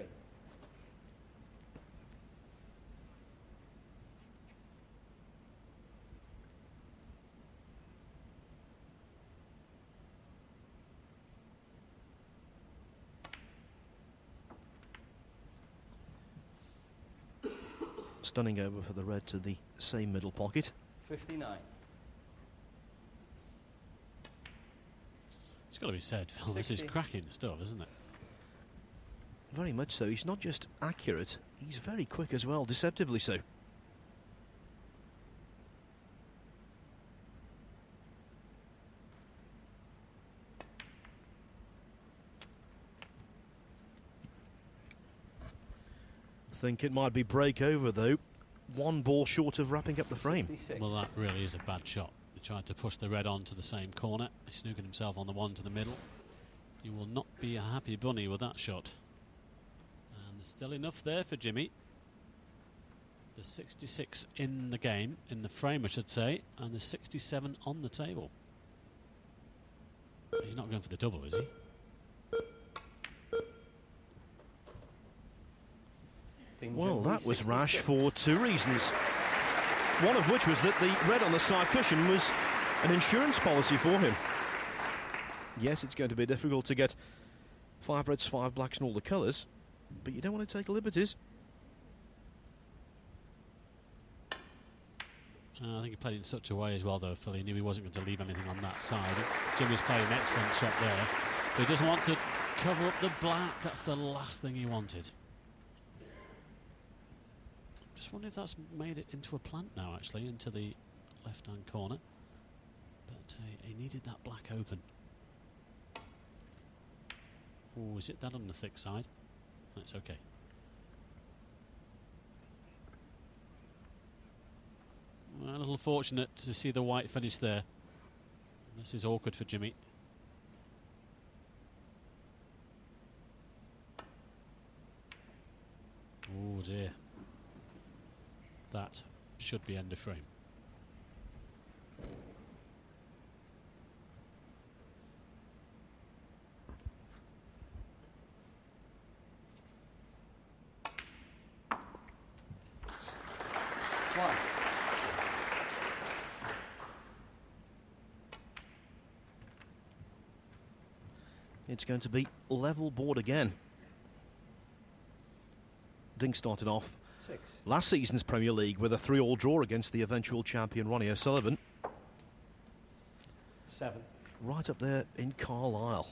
Stunning over for the red to the same middle pocket. 59. It's got to be said, Phil, this is cracking stuff, isn't it? Very much so. He's not just accurate, he's very quick as well, deceptively so. Think it might be break over though. One ball short of wrapping up the frame. 66. Well, that really is a bad shot. He tried to push the red onto the same corner. He's snooking himself on the one to the middle. You will not be a happy bunny with that shot. And there's still enough there for Jimmy. There's 66 in the game, in the frame I should say, and there's 67 on the table. He's not going for the double, is he? Well, that was rash for two reasons. One of which was that the red on the side cushion was an insurance policy for him. Yes, it's going to be difficult to get 5 reds, 5 blacks and all the colours, but you don't want to take liberties. I think he played in such a way as well, though, Phil. He knew he wasn't going to leave anything on that side. Jimmy's played an excellent shot there. But he doesn't want to cover up the black. That's the last thing he wanted. Just wonder if that's made it into a plant now, actually, into the left-hand corner. But he needed that black open. Oh, is it that on the thick side? That's okay. Well, a little fortunate to see the white finish there. This is awkward for Jimmy. Oh dear. That should be end of frame. One. It's going to be level board again. Ding started off 6. last season's Premier League with a 3-all draw against the eventual champion Ronnie O'Sullivan. 7. Right up there in Carlisle.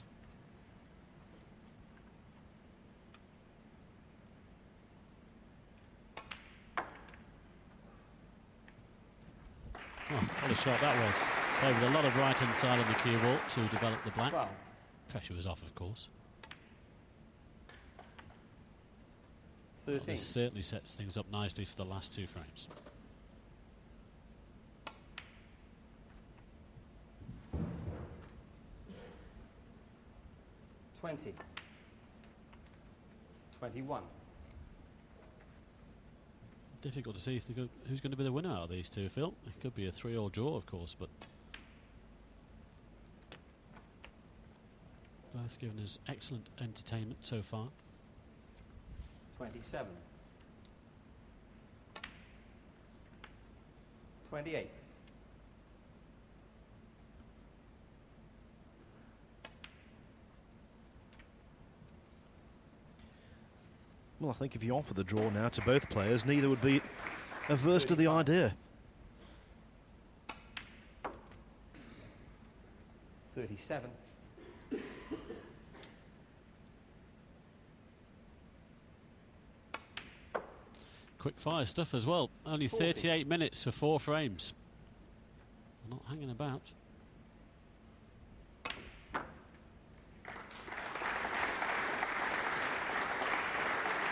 Oh, what a shot that was. Played with a lot of right hand side on the cue ball to develop the black. 12. Pressure was off, of course. 13. Well, this certainly sets things up nicely for the last 2 frames. $20. 21. Difficult to see if who's going to be the winner out of these two, Phil. It could be a 3-all draw, of course, but both given us excellent entertainment so far. 27. 28. Well, I think if you offer the draw now to both players, neither would be averse to the idea. 37. Quick fire stuff as well. Only 40. 38 minutes for 4 frames. Not hanging about.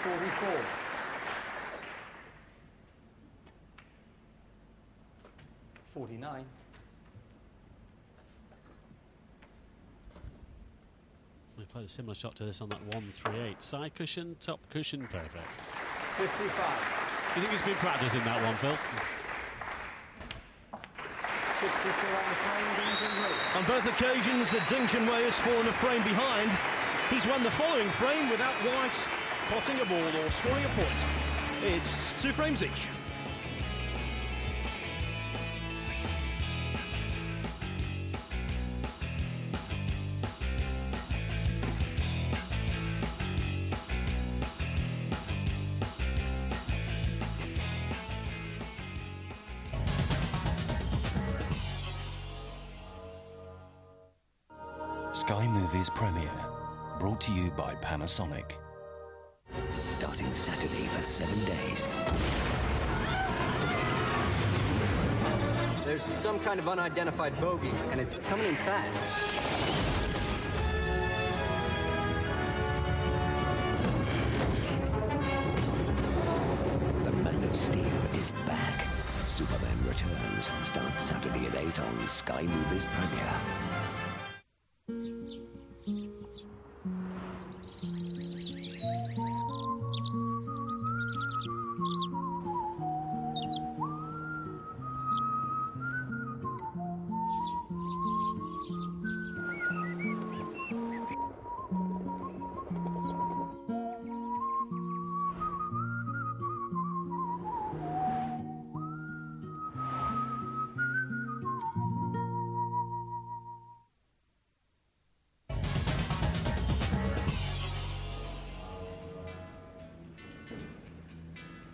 44. 49. We played a similar shot to this on that 138. Side cushion, top cushion, perfect. 55. Do you think he's been practicing that one, Phil? 62 on the frame, Ding Junhui. On both occasions that Ding Junhui has fallen a frame behind. He's won the following frame without white potting a ball or scoring a point. It's 2 frames each. Sky Movies premiere, brought to you by Panasonic. Starting Saturday for 7 days. There's some kind of unidentified bogey, and it's coming in fast. The Man of Steel is back. Superman Returns starts Saturday at 8 on Sky Movies premiere.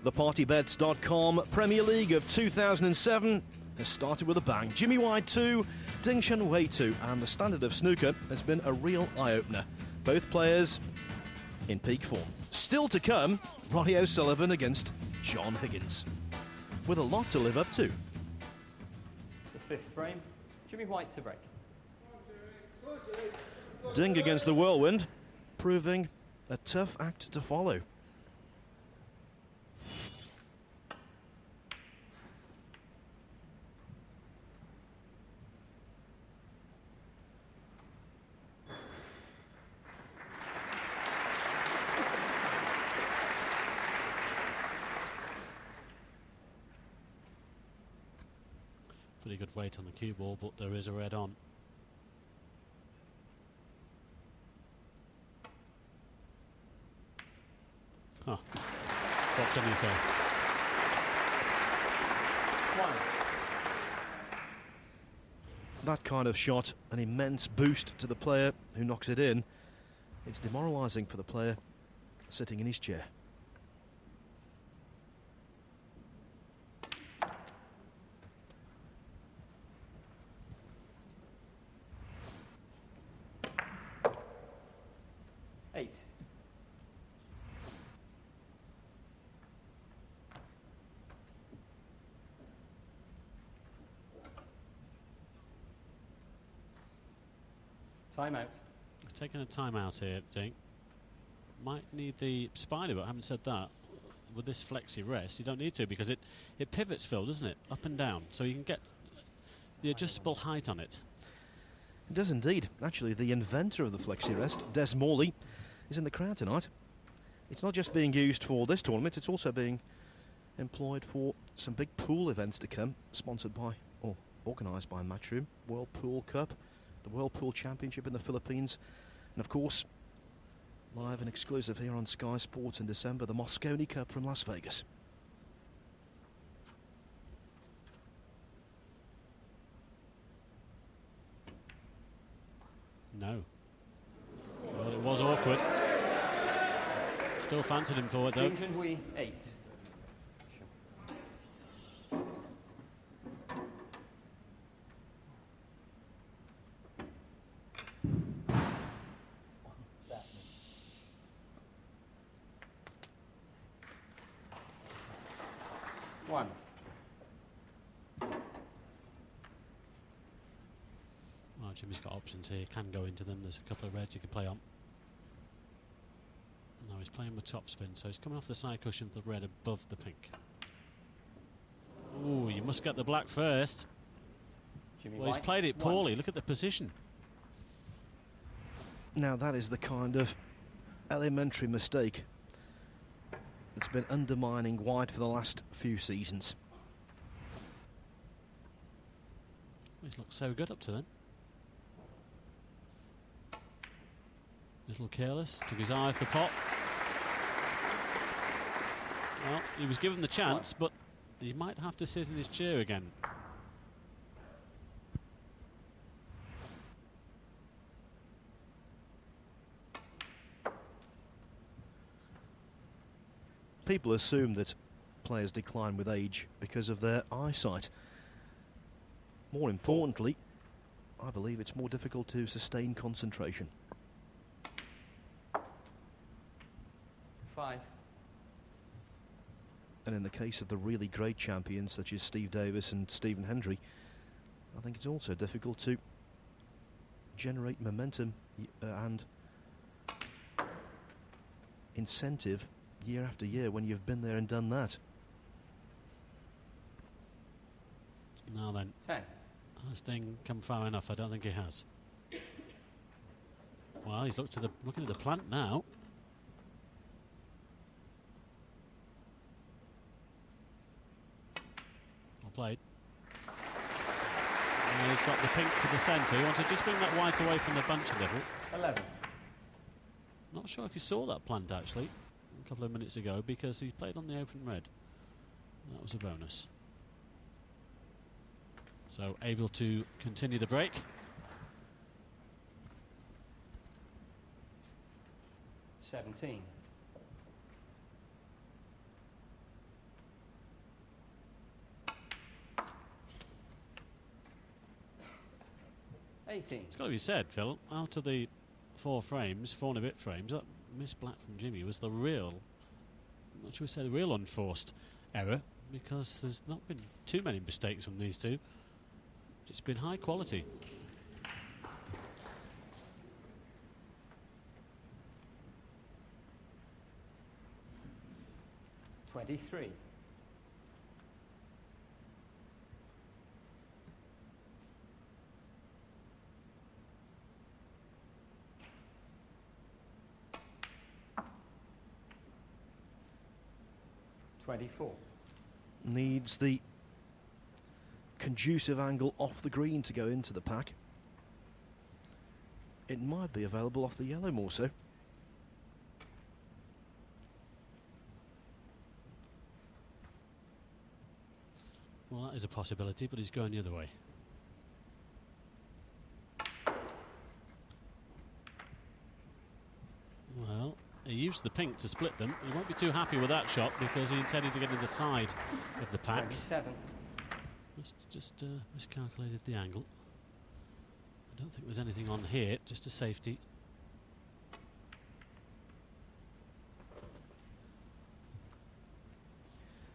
The PartyBets.com Premier League of 2007 has started with a bang. Jimmy White 2, Ding Junhui 2, and the standard of snooker has been a real eye-opener. Both players in peak form. Still to come, Ronnie O'Sullivan against John Higgins, with a lot to live up to. The fifth frame, Jimmy White to break. Ding against the whirlwind, proving a tough act to follow. Pretty good weight on the cue ball, but there is a red on. Huh. What can you say? That kind of shot, an immense boost to the player who knocks it in. It's demoralising for the player sitting in his chair. Eight. Timeout. He's taking a timeout here, Ding. Might need the spider, but I haven't said that. With this flexi rest, you don't need to, because it pivots, Phil, doesn't it? Up and down, so you can get the adjustable height on it. It does indeed. Actually, the inventor of the flexi rest, Des Morley, is in the crowd tonight. It's not just being used for this tournament, it's also being employed for some big pool events to come, sponsored by, or organised by Match01, World Pool Cup, the World Pool Championship in the Philippines, and of course, live and exclusive here on Sky Sports in December, the Mosconi Cup from Las Vegas. No. Well, it was awkward. Still fancied him for it, though. Ding Junhui, 8. One. Well, Jimmy's got options here. Can go into them. There's a couple of reds he can play on. No, he's playing with topspin, so he's coming off the side cushion of the red above the pink. Ooh, you must get the black first. Jimmy Well, he's White, played it 1. poorly. Look at the position. Now that is the kind of elementary mistake that's been undermining White for the last few seasons. He's looked so good up to then. Little careless, took his eye off the pot. Well, he was given the chance, but he might have to sit in his chair again. People assume that players decline with age because of their eyesight. More importantly, I believe it's more difficult to sustain concentration. 5. And in the case of the really great champions such as Steve Davis and Stephen Hendry, I think it's also difficult to generate momentum and incentive year after year when you've been there and done that. Now then, 10. Has Ding come far enough? I don't think he has. Well, he's looking at the plant now. Well played. And he's got the pink to the centre. He wants to just bring that white away from the bunch a little. 11. Not sure if you saw that plant actually a couple of minutes ago, because he played on the open red. That was a bonus. So able to continue the break. $17. 18. It's got to be said, Phil, out of the 4 frames, 4 and a bit frames, that miss black from Jimmy was the real, what should we say, the real unforced error, because there's not been too many mistakes from these two. It's been high quality. $23. $24. Needs the conducive angle off the green to go into the pack. It might be available off the yellow more so. Well, that is a possibility, but he's going the other way. Well, he used the pink to split them. He won't be too happy with that shot because he intended to get in the side of the pack. 27. Just miscalculated the angle. I don't think there's anything on here, just a safety.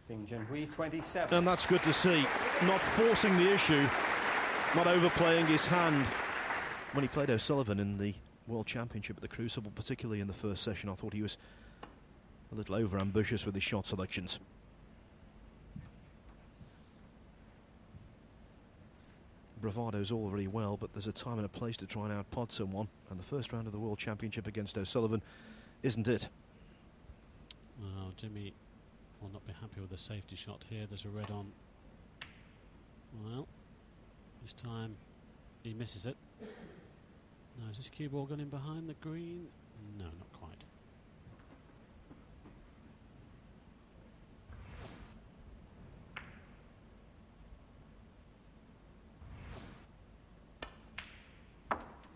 Ding Junhui, 27. And that's good to see. Not forcing the issue, not overplaying his hand. When he played O'Sullivan in the World Championship at the Crucible, particularly in the first session, I thought he was a little over-ambitious with his shot selections. Bravado's all very well, but there's a time and a place to try and outpod someone, and the first round of the World Championship against O'Sullivan isn't it. Well, Jimmy will not be happy with the safety shot here. There's a red on. Well, this time he misses it. Now, is this cue ball going in behind the green? No, not quite.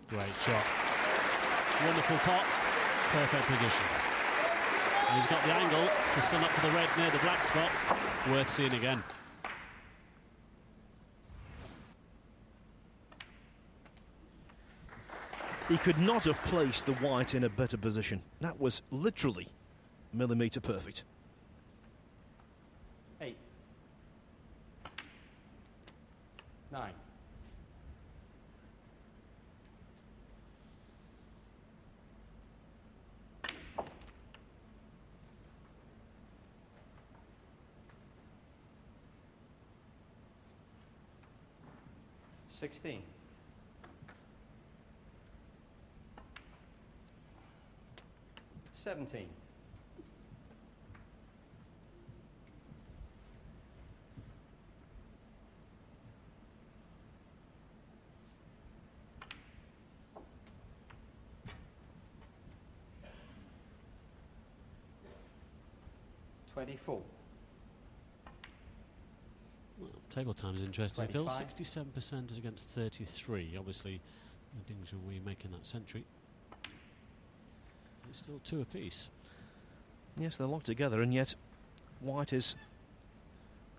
Great shot. Wonderful pot. Perfect position. And he's got the angle to stand up for the red near the black spot. Worth seeing again. He could not have placed the white in a better position. That was literally millimetre perfect. 8. 9. $16. 17. 24. Well, table time is interesting, 25. Phil. 67% is against 33. Obviously, Ding Junhui making that century. It's still 2 apiece. Yes, they're locked together, and yet White has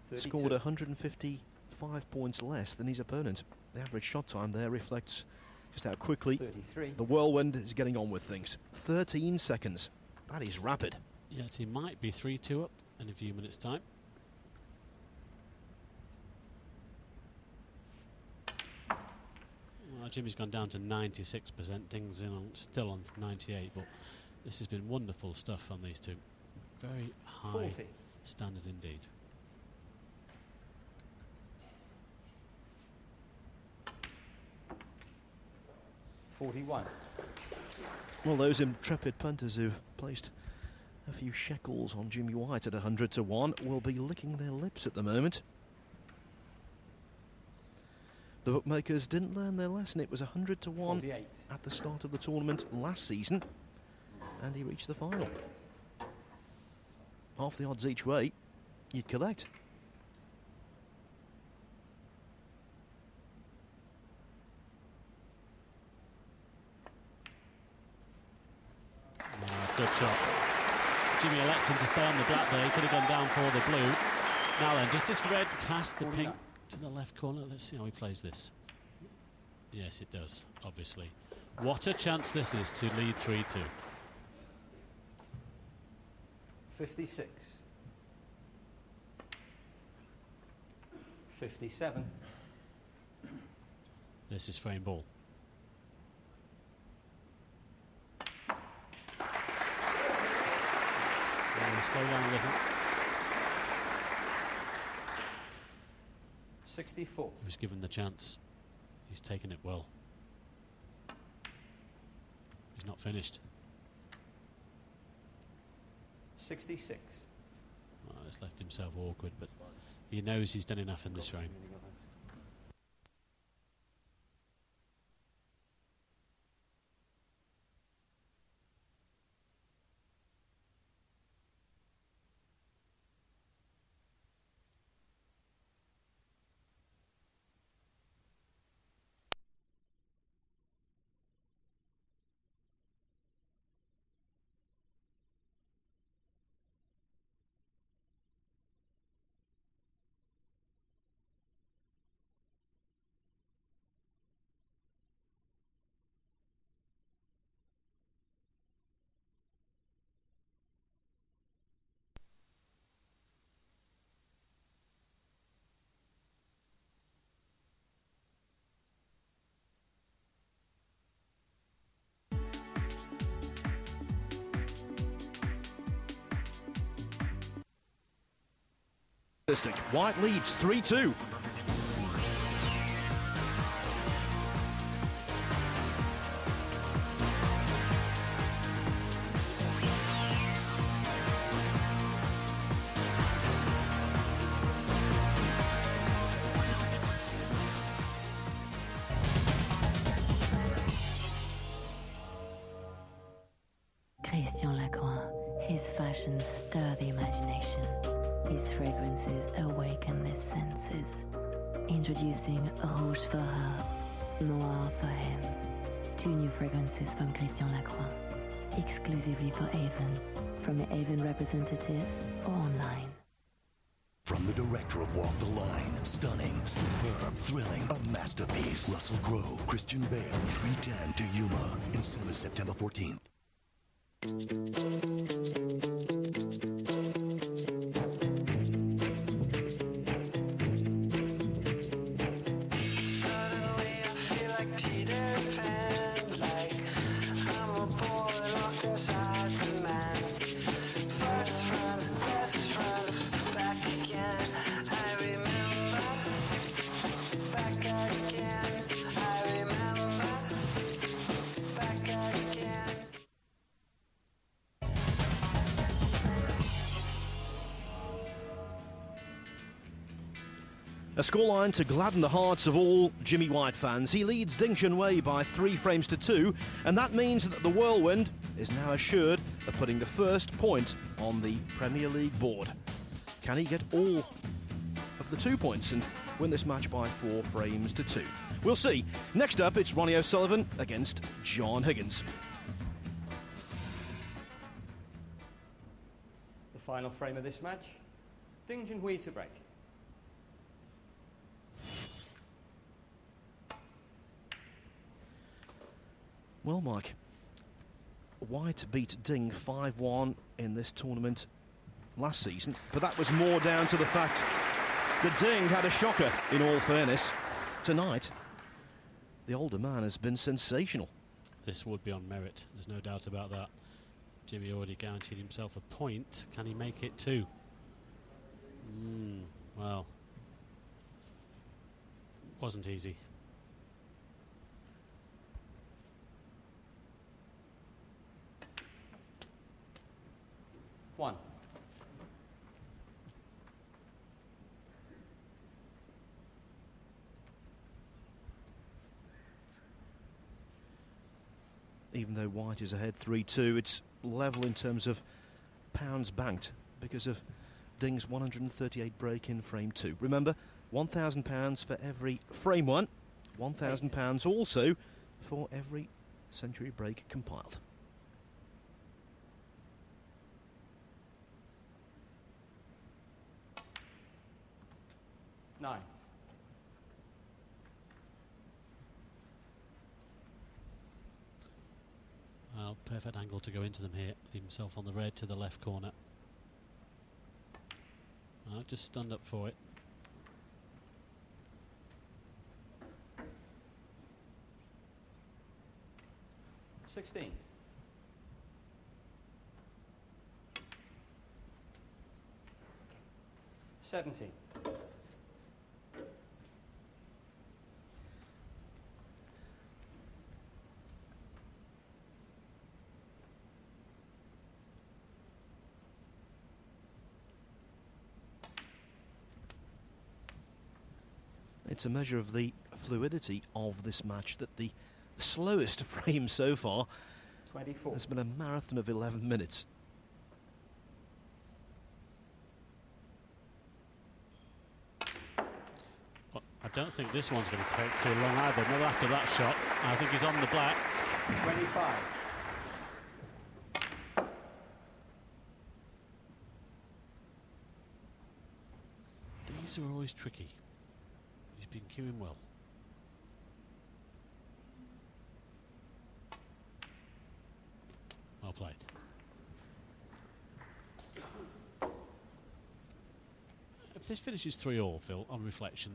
32. scored 155 points less than his opponent. The average shot time there reflects just how quickly 33. the whirlwind is getting on with things. 13 seconds. That is rapid. Yet he might be 3-2 up in a few minutes' time. Well, Jimmy's gone down to 96%. Ding's still on 98, but this has been wonderful stuff on these two. Very high 40. standard indeed. $41. Well, those intrepid punters who've placed a few shekels on Jimmy White at 100 to 1 will be licking their lips at the moment. The bookmakers didn't learn their lesson. It was 100 to 1 48. at the start of the tournament last season, and he reached the final. Half the odds each way, you'd collect. Good shot. Jimmy elected to stay on the black there. He could have gone down for the blue. Now then, just this red past the pink to the left corner. Let's see how he plays this. Yes, it does, obviously. What a chance this is to lead 3-2. 56. 57. This is frame ball. Slow down a little. 64. He was given the chance. He's taken it well. He's not finished. 66. Well, it's left himself awkward, but he knows he's done enough in this frame. White leads 3-2. Christian Lacroix, his fashions stir the imagination. His fragrances awaken the senses. Introducing Rouge for her, Noir for him. 2 new fragrances from Christian Lacroix. Exclusively for Avon. From an Avon representative or online. From the director of Walk the Line, stunning, superb, thrilling, a masterpiece. Russell Crowe, Christian Bale, 310 to Yuma, in cinemas September 14th. A scoreline to gladden the hearts of all Jimmy White fans. He leads Ding Junhui by 3 frames to 2, and that means that the Whirlwind is now assured of putting the first point on the Premier League board. Can he get all of the 2 points and win this match by 4 frames to 2? We'll see. Next up, it's Ronnie O'Sullivan against John Higgins. The final frame of this match, Ding Junhui to break. Well, Mike, White beat Ding 5-1 in this tournament last season, but that was more down to the fact that Ding had a shocker, in all fairness. Tonight, the older man has been sensational. This would be on merit, there's no doubt about that. Jimmy already guaranteed himself a point. Can he make it 2? Well, wasn't easy. One. Even though White is ahead 3-2, it's level in terms of pounds banked because of Ding's 138 break in frame 2. Remember, £1,000 for every frame 1, £1,000 also for every century break compiled. Nine. Well, perfect angle to go into them here. Leave himself on the red to the left corner. Just stunned up for it. $16. 17. It's a measure of the fluidity of this match that the slowest frame so far 24. has been a marathon of 11 minutes. Well, I don't think this one's going to take too long either. Not after that shot. I think he's on the black. 25. These are always tricky. He's been queuing well. Well played. If this finishes 3-all, Phil, on reflection,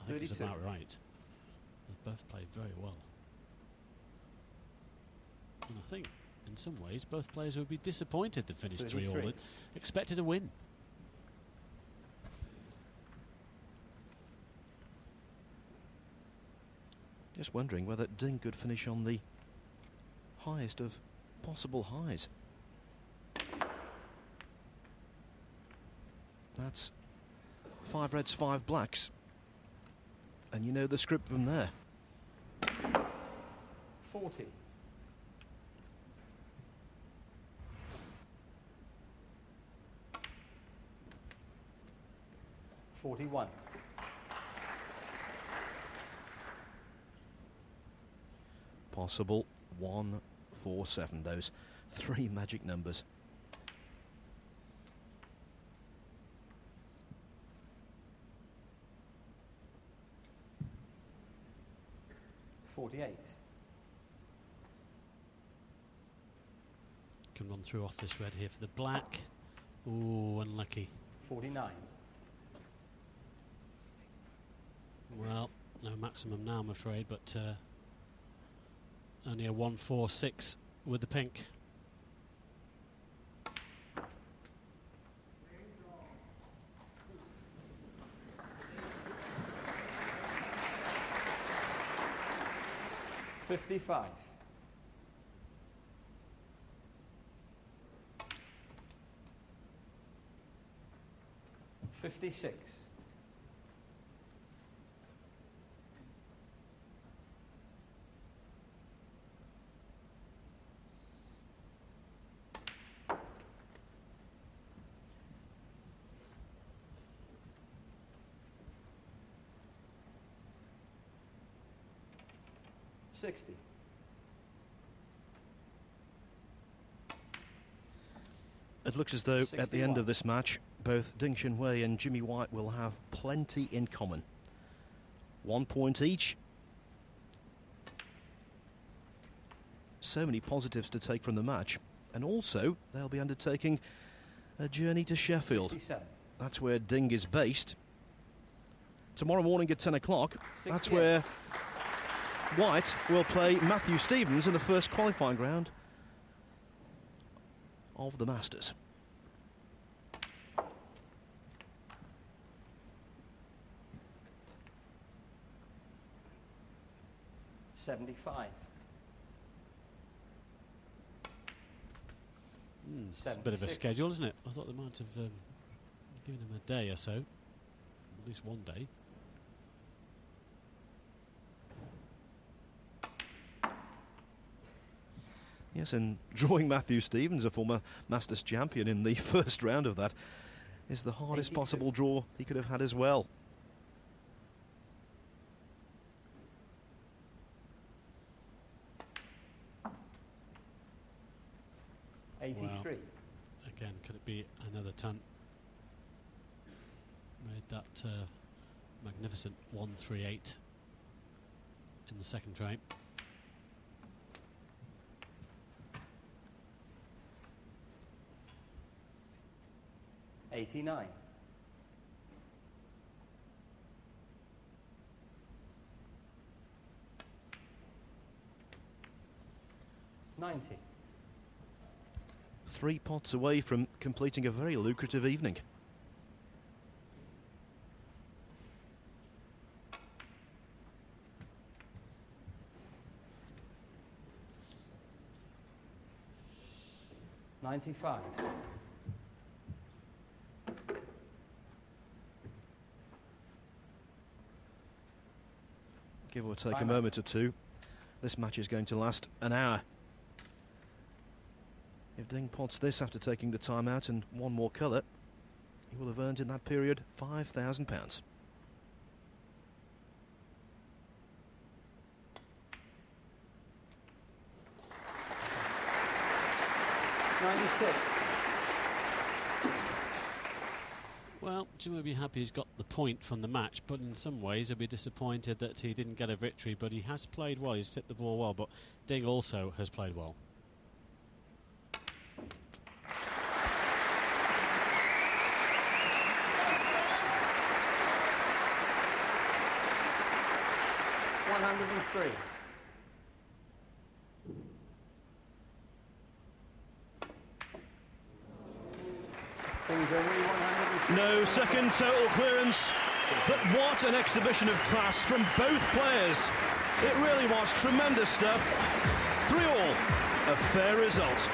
I think it's about right. They've both played very well. And I think, in some ways, both players would be disappointed to finish 3-all. They expected a win. Just wondering whether Ding could finish on the highest of possible highs. That's 5 reds, 5 blacks. And you know the script from there. 40. 41. Possible 1, 4, 7. Those 3 magic numbers. Can run through off this red here for the black. Ooh, unlucky. 49. Well, no maximum now, I'm afraid, but only a 1-4-6 with the pink. $55. 56. 60. It looks as though 61. at the end of this match, both Ding Junhui and Jimmy White will have plenty in common. 1 point each. So many positives to take from the match. And also, they'll be undertaking a journey to Sheffield. 67. That's where Ding is based. Tomorrow morning at 10 o'clock, that's where White will play Matthew Stevens in the first qualifying round of the Masters. $75. It's a bit of a schedule, isn't it? I thought they might have given him a day or so, at least one day. Yes, and drawing Matthew Stevens, a former Masters champion, in the first round of that is the hardest 82. possible draw he could have had as well. $83. Wow. Again, could it be another ton? Made that magnificent 138 in the second frame. 89. 90. 3 pots away from completing a very lucrative evening. $95. Give or take a moment or two. This match is going to last an hour. If Ding pots this after taking the time out and one more colour, he will have earned in that period £5,000. 96. Well, Jim will be happy he's got the point from the match, but in some ways he'll be disappointed that he didn't get a victory, but he has played well, he's tipped the ball well, but Ding also has played well. $103. No second total clearance, but what an exhibition of class from both players. It really was tremendous stuff. 3-all, a fair result.